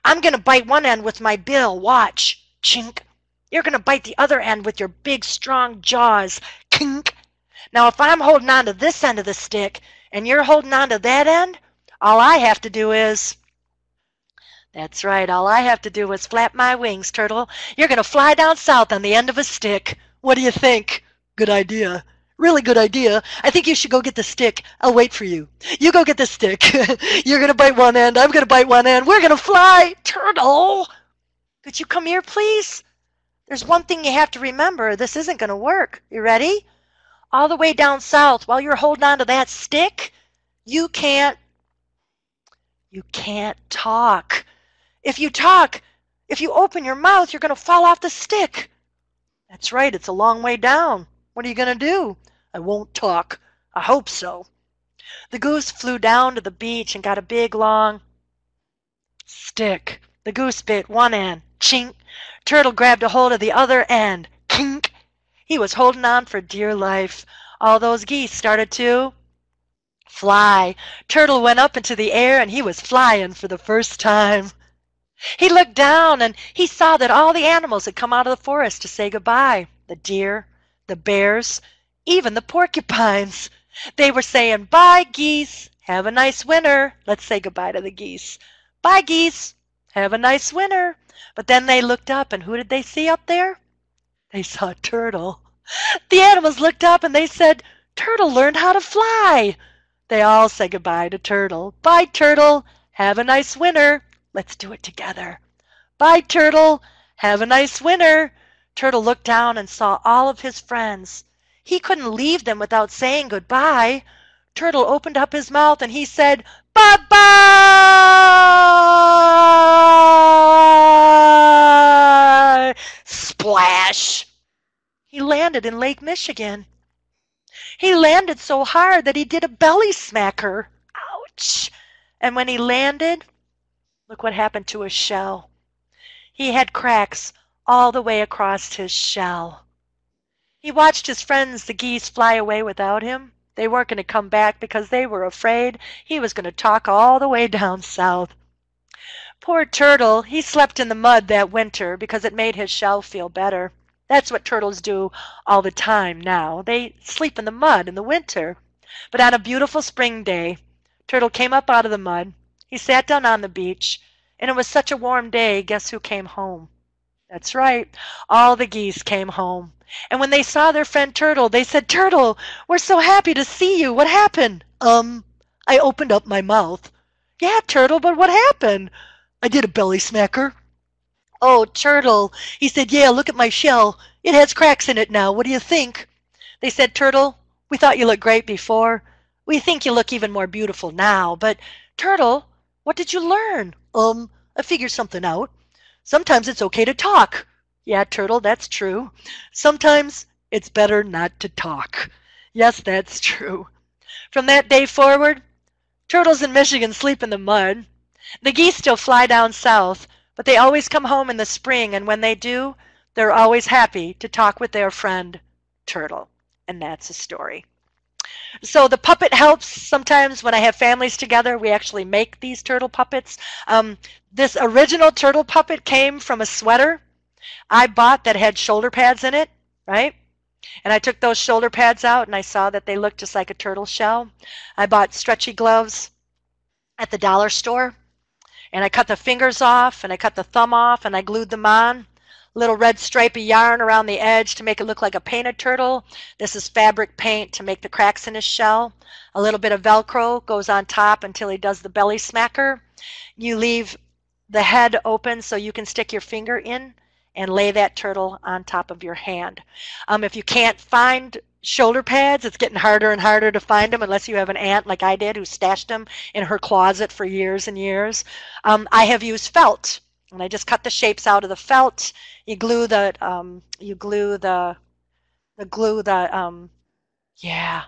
I'm going to bite one end with my bill. Watch. Chink. You're going to bite the other end with your big, strong jaws. Kink. Now, if I'm holding on to this end of the stick and you're holding on to that end, all I have to do is... That's right. All I have to do is flap my wings, Turtle. You're going to fly down south on the end of a stick. What do you think? Good idea. Really good idea. I think you should go get the stick. I'll wait for you. You go get the stick. You're going to bite one end. I'm going to bite one end. We're going to fly. Turtle, could you come here, please? There's one thing you have to remember. This isn't going to work. You ready? All the way down south, while you're holding on to that stick, you can't talk. If you talk, if you open your mouth, you're going to fall off the stick. That's right. It's a long way down. What are you going to do? I won't talk. I hope so. The goose flew down to the beach and got a big, long stick. The goose bit one end. Chink. Turtle grabbed a hold of the other end. Kink. He was holding on for dear life. All those geese started to fly. Turtle went up into the air, and he was flying for the first time. He looked down, and he saw that all the animals had come out of the forest to say goodbye. The deer, the bears, even the porcupines. They were saying, "Bye, geese. Have a nice winter." Let's say goodbye to the geese. "Bye, geese. Have a nice winter." But then they looked up, and who did they see up there? They saw Turtle. The animals looked up, and they said, "Turtle learned how to fly." They all said goodbye to Turtle. "Bye, Turtle. Have a nice winter." Let's do it together. "Bye, Turtle. Have a nice winter." Turtle looked down and saw all of his friends. He couldn't leave them without saying goodbye. Turtle opened up his mouth and he said, "Bye-bye!" Splash! He landed in Lake Michigan. He landed so hard that he did a belly smacker. Ouch! And when he landed, look what happened to his shell. He had cracks all the way across his shell. He watched his friends, the geese, fly away without him. They weren't going to come back because they were afraid he was going to talk all the way down south. Poor Turtle, he slept in the mud that winter because it made his shell feel better. That's what turtles do all the time now. They sleep in the mud in the winter. But on a beautiful spring day, Turtle came up out of the mud. He sat down on the beach, and it was such a warm day, guess who came home? That's right, all the geese came home. And when they saw their friend Turtle, they said, "Turtle, we're so happy to see you. What happened?" I opened up my mouth." "Yeah, Turtle, but what happened?" "I did a belly smacker." "Oh, Turtle," he said, "yeah, look at my shell. It has cracks in it now. What do you think?" They said, "Turtle, we thought you looked great before. We think you look even more beautiful now. But, Turtle, what did you learn?" I figured something out. Sometimes it's okay to talk." "Yeah, Turtle, that's true. Sometimes it's better not to talk." Yes, that's true. From that day forward, turtles in Michigan sleep in the mud. The geese still fly down south, but they always come home in the spring, and when they do, they're always happy to talk with their friend Turtle. And that's a story. So the puppet helps sometimes when I have families together. We actually make these turtle puppets. This original turtle puppet came from a sweater I bought that had shoulder pads in it, right? And I took those shoulder pads out and I saw that they looked just like a turtle shell. I bought stretchy gloves at the dollar store. And I cut the fingers off, and I cut the thumb off, and I glued them on. A little red stripe of yarn around the edge to make it look like a painted turtle. This is fabric paint to make the cracks in his shell. A little bit of Velcro goes on top until he does the belly smacker. You leave the head open so you can stick your finger in and lay that turtle on top of your hand. If you can't find shoulder pads, it's getting harder and harder to find them unless you have an aunt like I did who stashed them in her closet for years and years. I have used felt, and I just cut the shapes out of the felt. You glue the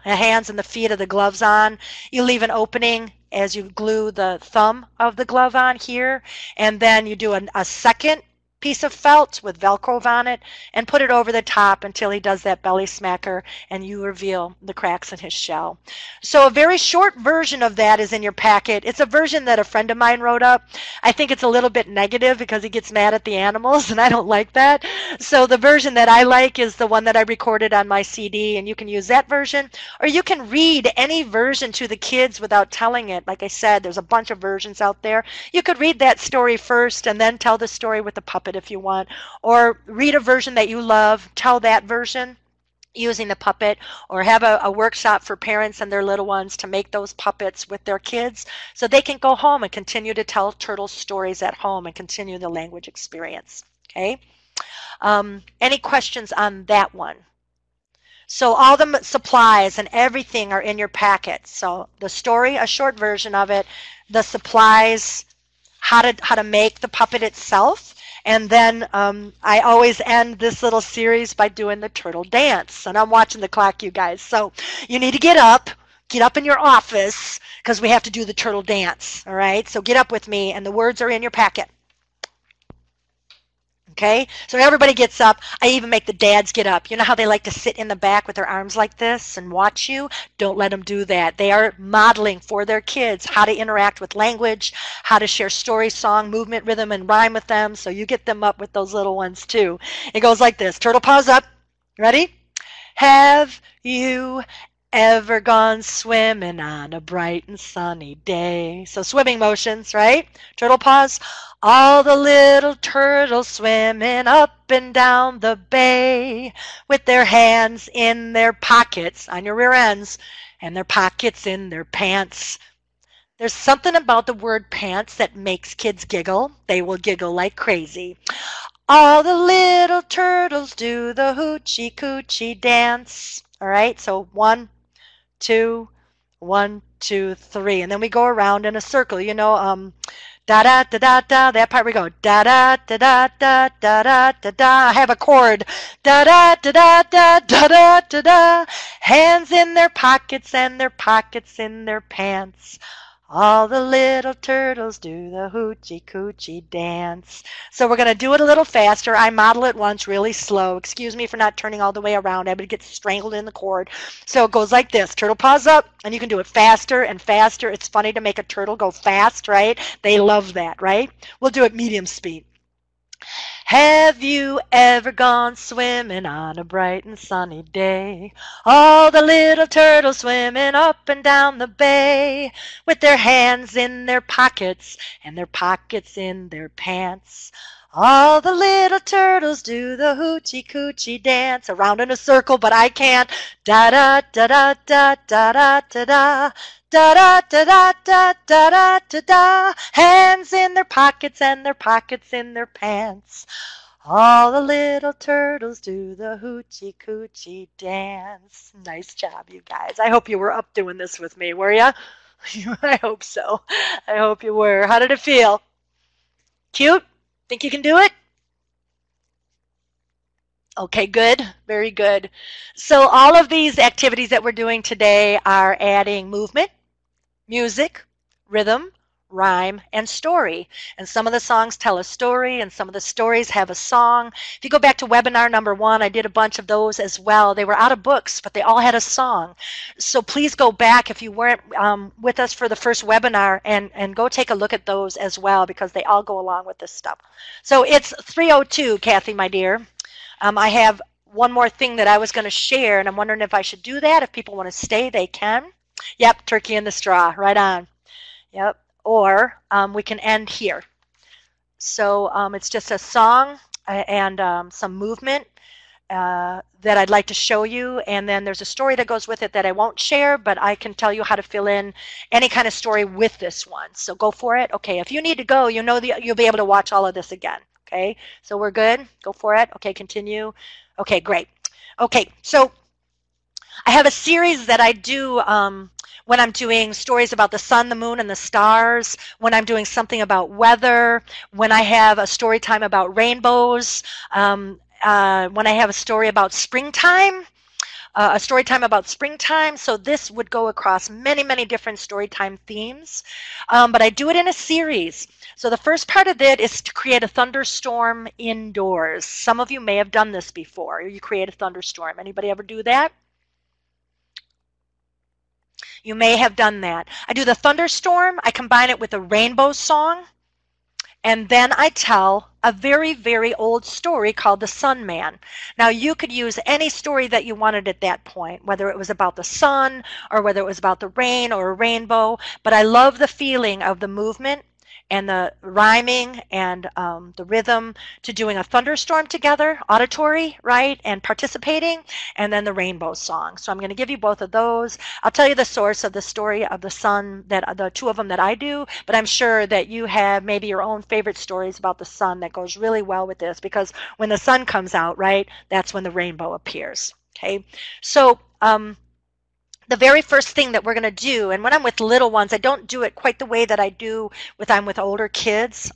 hands and the feet of the gloves on. You leave an opening as you glue the thumb of the glove on here, and then you do a second piece of felt with Velcro on it and put it over the top until he does that belly smacker and you reveal the cracks in his shell. So a very short version of that is in your packet. It's a version that a friend of mine wrote up. I think it's a little bit negative because he gets mad at the animals and I don't like that. So the version that I like is the one that I recorded on my CD, and you can use that version, or you can read any version to the kids without telling it. Like I said, there's a bunch of versions out there. You could read that story first and then tell the story with the puppet if you want, or read a version that you love, tell that version using the puppet, or have a workshop for parents and their little ones to make those puppets with their kids so they can go home and continue to tell turtle stories at home and continue the language experience. Okay? Any questions on that one? So all the supplies and everything are in your packet. So the story, a short version of it, the supplies, how to make the puppet itself, And then I always end this little series by doing the turtle dance. And I'm watching the clock, you guys. So you need to get up in your office because we have to do the turtle dance. All right? So get up with me, and the words are in your packet. Okay, so everybody gets up. I even make the dads get up. You know how they like to sit in the back with their arms like this and watch you? Don't let them do that. They are modeling for their kids how to interact with language, how to share story, song, movement, rhythm, and rhyme with them. So you get them up with those little ones too. It goes like this. Turtle paws up. Ready? Have you ever gone swimming on a bright and sunny day? So swimming motions, right? Turtle paws. All the little turtles swimming up and down the bay with their hands in their pockets on your rear ends and their pockets in their pants. There's something about the word pants that makes kids giggle. They will giggle like crazy. All the little turtles do the hoochie coochie dance. All right, so 1, 2, 1, 2, 3, and then we go around in a circle. You know, da da da da da. That part we go da da da da da da da da da. I have a chord. Da da da da da da da da da. Hands in their pockets and their pockets in their pants. All the little turtles do the hoochie coochie dance. So we're going to do it a little faster. I model it once really slow. Excuse me for not turning all the way around. Everybody gets strangled in the cord. So it goes like this. Turtle paws up, and you can do it faster and faster. It's funny to make a turtle go fast, right? They love that, right? We'll do it medium speed. Have you ever gone swimming on a bright and sunny day? All the little turtles swimming up and down the bay with their hands in their pockets and their pockets in their pants. All the little turtles do the hoochie coochie dance around in a circle, but I can't. Da da da da da da da da da. Da da da da da da da da da. Hands in their pockets and their pockets in their pants. All the little turtles do the hoochie coochie dance. Nice job, you guys. I hope you were up doing this with me, were ya? I hope so. I hope you were. How did it feel? Cute? Think you can do it? Okay, good. Very good. So all of these activities that we're doing today are adding movement, music, rhythm, rhyme, and story. And some of the songs tell a story, and some of the stories have a song. If you go back to webinar number 1, I did a bunch of those as well. They were out of books, but they all had a song. So please go back if you weren't with us for the first webinar and go take a look at those as well, because they all go along with this stuff. So it's 3:02, Kathy, my dear. I have one more thing that I was going to share, and I'm wondering if I should do that. If people want to stay, they can. Yep, turkey in the straw, right on. Yep, or we can end here. So it's just a song and some movement that I'd like to show you, and then there's a story that goes with it that I won't share, but I can tell you how to fill in any kind of story with this one. So go for it. Okay, if you need to go, you know you'll be able to watch all of this again. Okay, so we're good? Go for it. Okay, continue. Okay, great. Okay, so I have a series that I do when I'm doing stories about the sun, the moon, and the stars, when I'm doing something about weather, when I have a story time about rainbows, when I have a story about springtime, a story time about springtime. So this would go across many, many different story time themes, but I do it in a series. So the first part of it is to create a thunderstorm indoors. Some of you may have done this before. You create a thunderstorm. Anybody ever do that? You may have done that. I do the thunderstorm. I combine it with a rainbow song. And then I tell a very, very old story called The Sun Man. Now, you could use any story that you wanted at that point, whether it was about the sun or whether it was about the rain or a rainbow. But I love the feeling of the movement and the rhyming and the rhythm to doing a thunderstorm together, auditory, right, and participating, and then the rainbow song. So I'm going to give you both of those. I'll tell you the source of the story of the sun, that the two of them that I do, but I'm sure that you have maybe your own favorite stories about the sun that goes really well with this, because when the sun comes out, right, that's when the rainbow appears. Okay, so the very first thing that we're going to do, and when I'm with little ones, I don't do it quite the way that I do with I'm with older kids.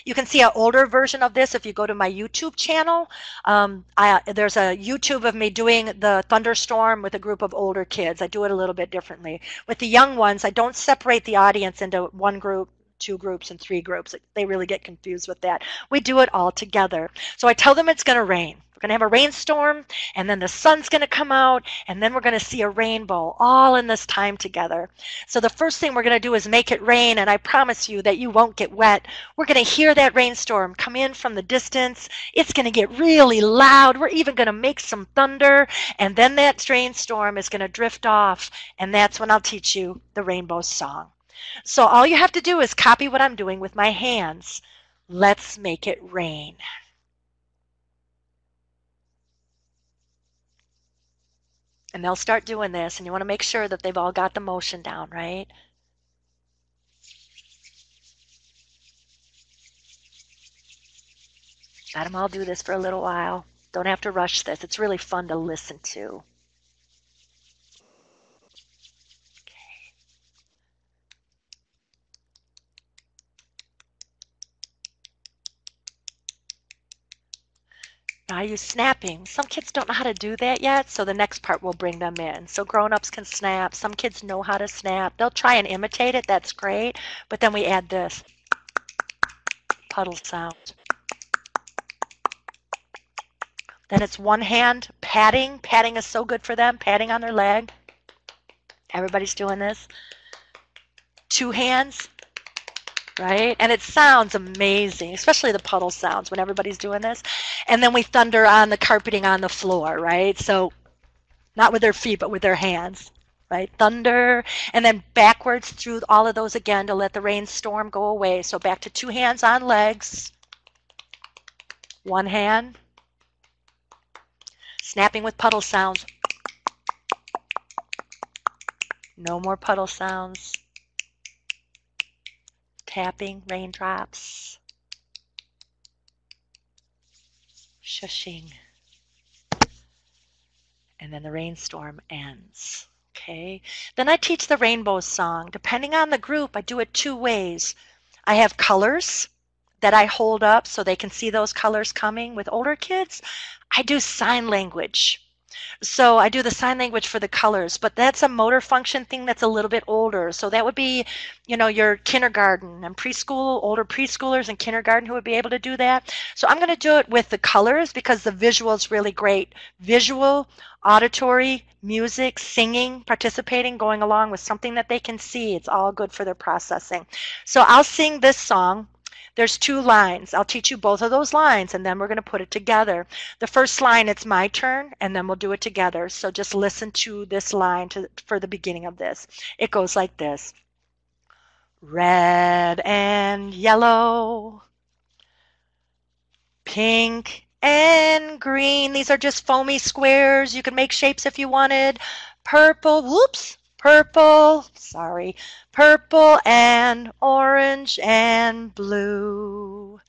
You can see an older version of this if you go to my YouTube channel. There's a YouTube of me doing the thunderstorm with a group of older kids. I do it a little bit differently. With the young ones, I don't separate the audience into one group, two groups, and three groups. They really get confused with that. We do it all together. So I tell them it's going to rain. We're going to have a rainstorm, and then the sun's going to come out, and then we're going to see a rainbow all in this time together. So the first thing we're going to do is make it rain, and I promise you that you won't get wet. We're going to hear that rainstorm come in from the distance. It's going to get really loud. We're even going to make some thunder, and then that rainstorm is going to drift off, and that's when I'll teach you the rainbow song. So all you have to do is copy what I'm doing with my hands. Let's make it rain. And they'll start doing this, and you want to make sure that they've all got the motion down, right? Let them all do this for a little while. Don't have to rush this. It's really fun to listen to. Now, are you snapping? Some kids don't know how to do that yet, so the next part will bring them in. So grown-ups can snap. Some kids know how to snap. They'll try and imitate it. That's great. But then we add this puddle sound. Then it's one hand patting. Patting is so good for them. Patting on their leg. Everybody's doing this. Two hands. Right? And it sounds amazing, especially the puddle sounds when everybody's doing this. And then we thunder on the carpeting on the floor, right? So not with their feet, but with their hands, right? Thunder, and then backwards through all of those again to let the rainstorm go away. So back to two hands on legs, one hand, snapping with puddle sounds. No more puddle sounds. Tapping, raindrops, shushing, and then the rainstorm ends. Okay. Then I teach the rainbow song. Depending on the group, I do it two ways. I have colors that I hold up so they can see those colors coming. With older kids, I do sign language. So I do the sign language for the colors, but that's a motor function thing that's a little bit older. So that would be, your kindergarten and preschool, older preschoolers and kindergarten who would be able to do that. So I'm going to do it with the colors because the visual is really great. Visual, auditory, music, singing, participating, going along with something that they can see. It's all good for their processing. So I'll sing this song. There's two lines. I'll teach you both of those lines, and then we're going to put it together. The first line, it's my turn, and then we'll do it together. So just listen to this line for the beginning of this. It goes like this. Red and yellow, pink and green. These are just foamy squares. You can make shapes if you wanted. Purple, whoops. Purple and orange and blue.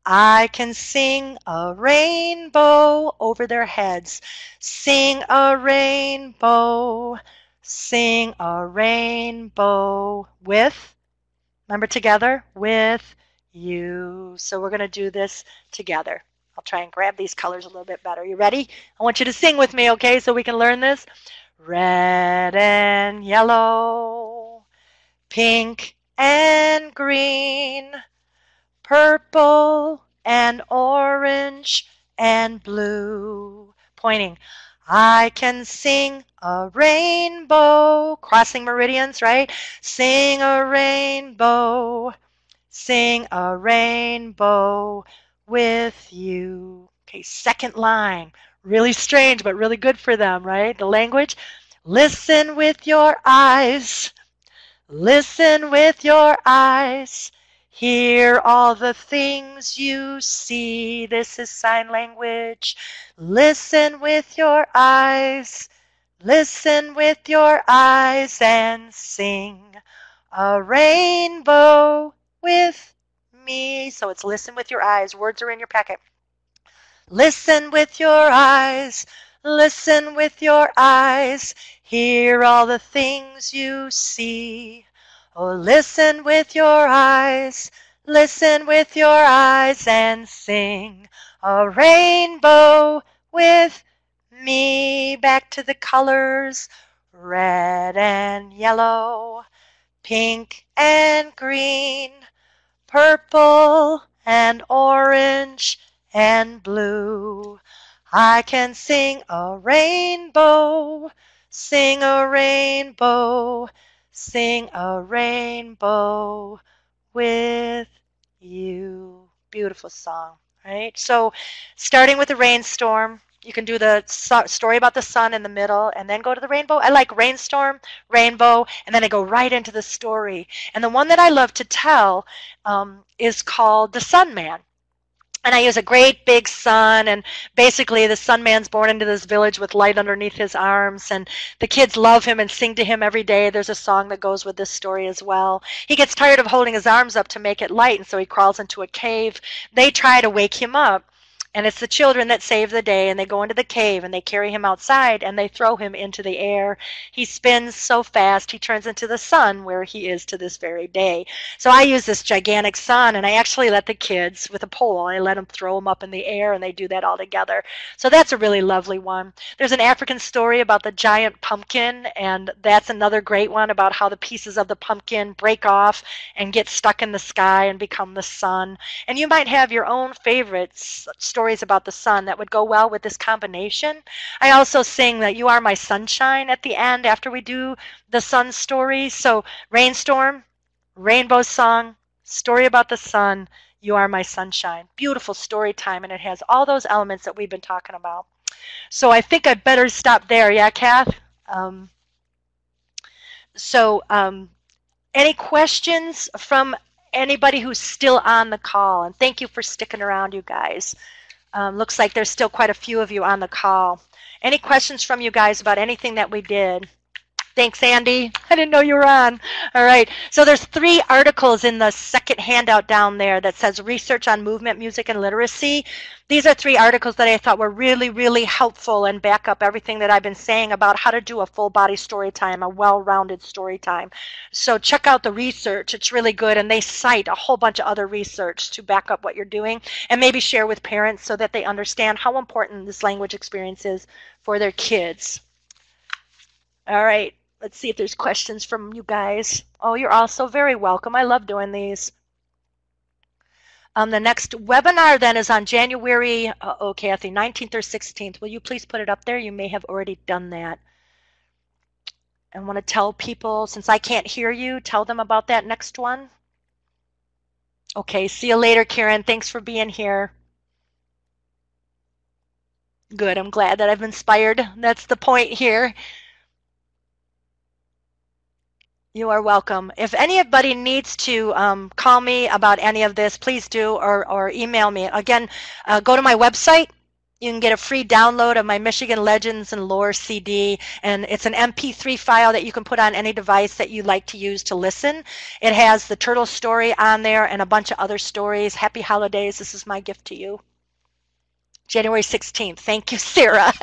I can sing a rainbow over their heads. Sing a rainbow with, remember together, with you. So we're going to do this together. I'll try and grab these colors a little bit better. You ready? I want you to sing with me, okay, so we can learn this. Red and yellow, pink and green, purple and orange and blue. Pointing. I can sing a rainbow. Crossing meridians, right? Sing a rainbow with you. Okay, second line. Really strange, but really good for them, right? The language. Listen with your eyes. Listen with your eyes. Hear all the things you see. This is sign language. Listen with your eyes. Listen with your eyes and sing a rainbow with me. So it's listen with your eyes. Words are in your packet. Listen with your eyes. Listen with your eyes, hear all the things you see. Oh, listen with your eyes, listen with your eyes and sing a rainbow with me. Back to the colors, red and yellow, pink and green, purple and orange and blue. I can sing a rainbow, sing a rainbow with you. Beautiful song, right? So starting with the rainstorm, you can do the story about the sun in the middle and then go to the rainbow. I like rainstorm, rainbow, and then I go right into the story. And the one that I love to tell is called The Sun Man. And I use a great big sun, and basically the sun man's born into this village with light underneath his arms, and the kids love him and sing to him every day. There's a song that goes with this story as well. He gets tired of holding his arms up to make it light, and so he crawls into a cave. They try to wake him up, and it's the children that save the day, and they go into the cave, and they carry him outside, and they throw him into the air. He spins so fast, he turns into the sun, where he is to this very day. So I use this gigantic sun, and I actually let the kids, with a pole, I let them throw them up in the air, and they do that all together. So that's a really lovely one. There's an African story about the giant pumpkin, and that's another great one about how the pieces of the pumpkin break off and get stuck in the sky and become the sun. And you might have your own favorites, stories about the sun that would go well with this combination. I also sing that You Are My Sunshine at the end after we do the sun story. So rainstorm, rainbow song, story about the sun, You Are My Sunshine. Beautiful story time, and it has all those elements that we've been talking about. So I think I better stop there. Yeah, Kath? Any questions from anybody who's still on the call? And thank you for sticking around, you guys. Looks like there's still quite a few of you on the call. Any questions from you guys about anything that we did? Thanks, Andy. I didn't know you were on. All right. So there's 3 articles in the second handout down there that says Research on Movement, Music, and Literacy. These are 3 articles that I thought were really, really helpful and back up everything that I've been saying about how to do a full body story time, a well-rounded story time. So check out the research. It's really good. And they cite a whole bunch of other research to back up what you're doing and maybe share with parents so that they understand how important this language experience is for their kids. All right. Let's see if there's questions from you guys. Oh, you're all so very welcome. I love doing these. The next webinar then is on January, Kathy, 19th or 16th. Will you please put it up there? You may have already done that. I want to tell people, since I can't hear you, tell them about that next one. Okay, see you later, Karen. Thanks for being here. Good, I'm glad that I've inspired. That's the point here. You are welcome. If anybody needs to call me about any of this, please do, or email me. Again, go to my website. You can get a free download of my Michigan Legends and Lore CD, and it's an MP3 file that you can put on any device that you like to use to listen. It has the turtle story on there and a bunch of other stories. Happy holidays. This is my gift to you. January 16th. Thank you, Sarah.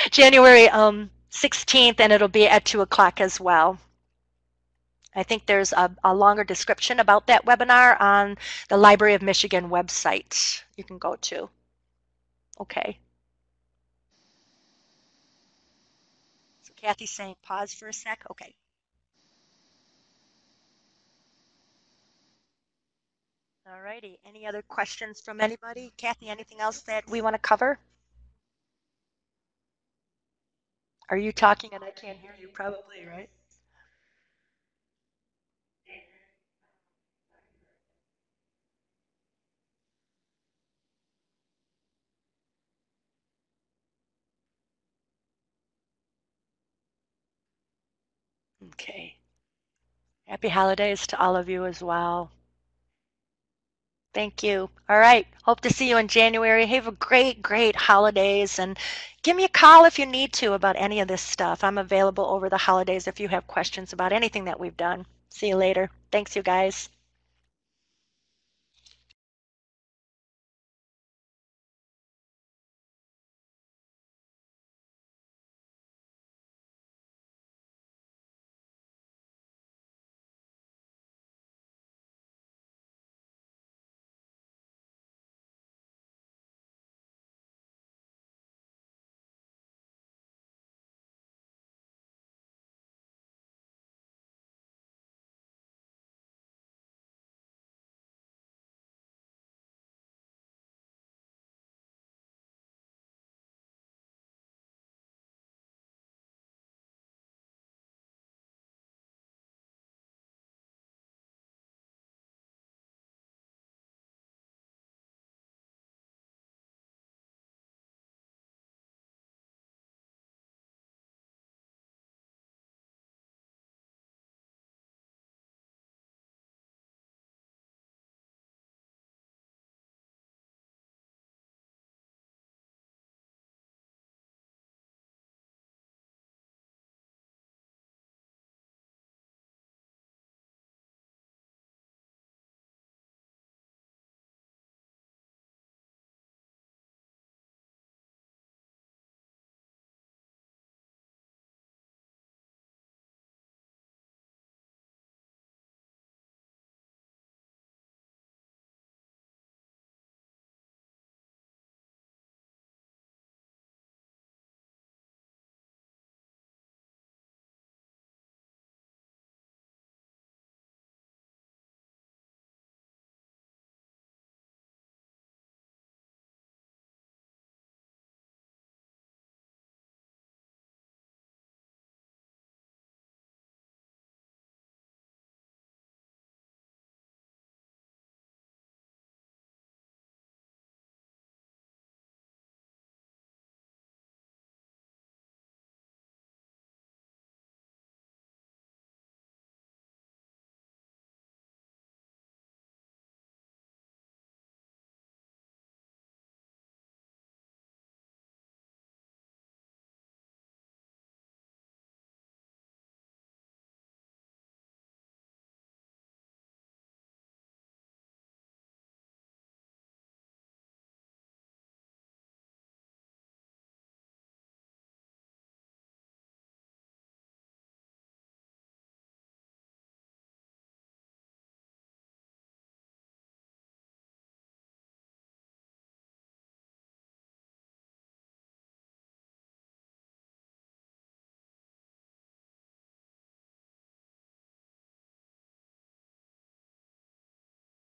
January 16th, and it'll be at 2 o'clock as well. I think there's a longer description about that webinar on the Library of Michigan website you can go to. Okay. So Kathy's saying pause for a sec. Okay. All righty. Any other questions from anybody? Kathy, anything else that we want to cover? Are you talking and I can't hear you? Probably, right? Okay. Happy holidays to all of you as well. Thank you. All right. Hope to see you in January. Have a great, great holidays. And give me a call if you need to about any of this stuff. I'm available over the holidays if you have questions about anything that we've done. See you later. Thanks, you guys.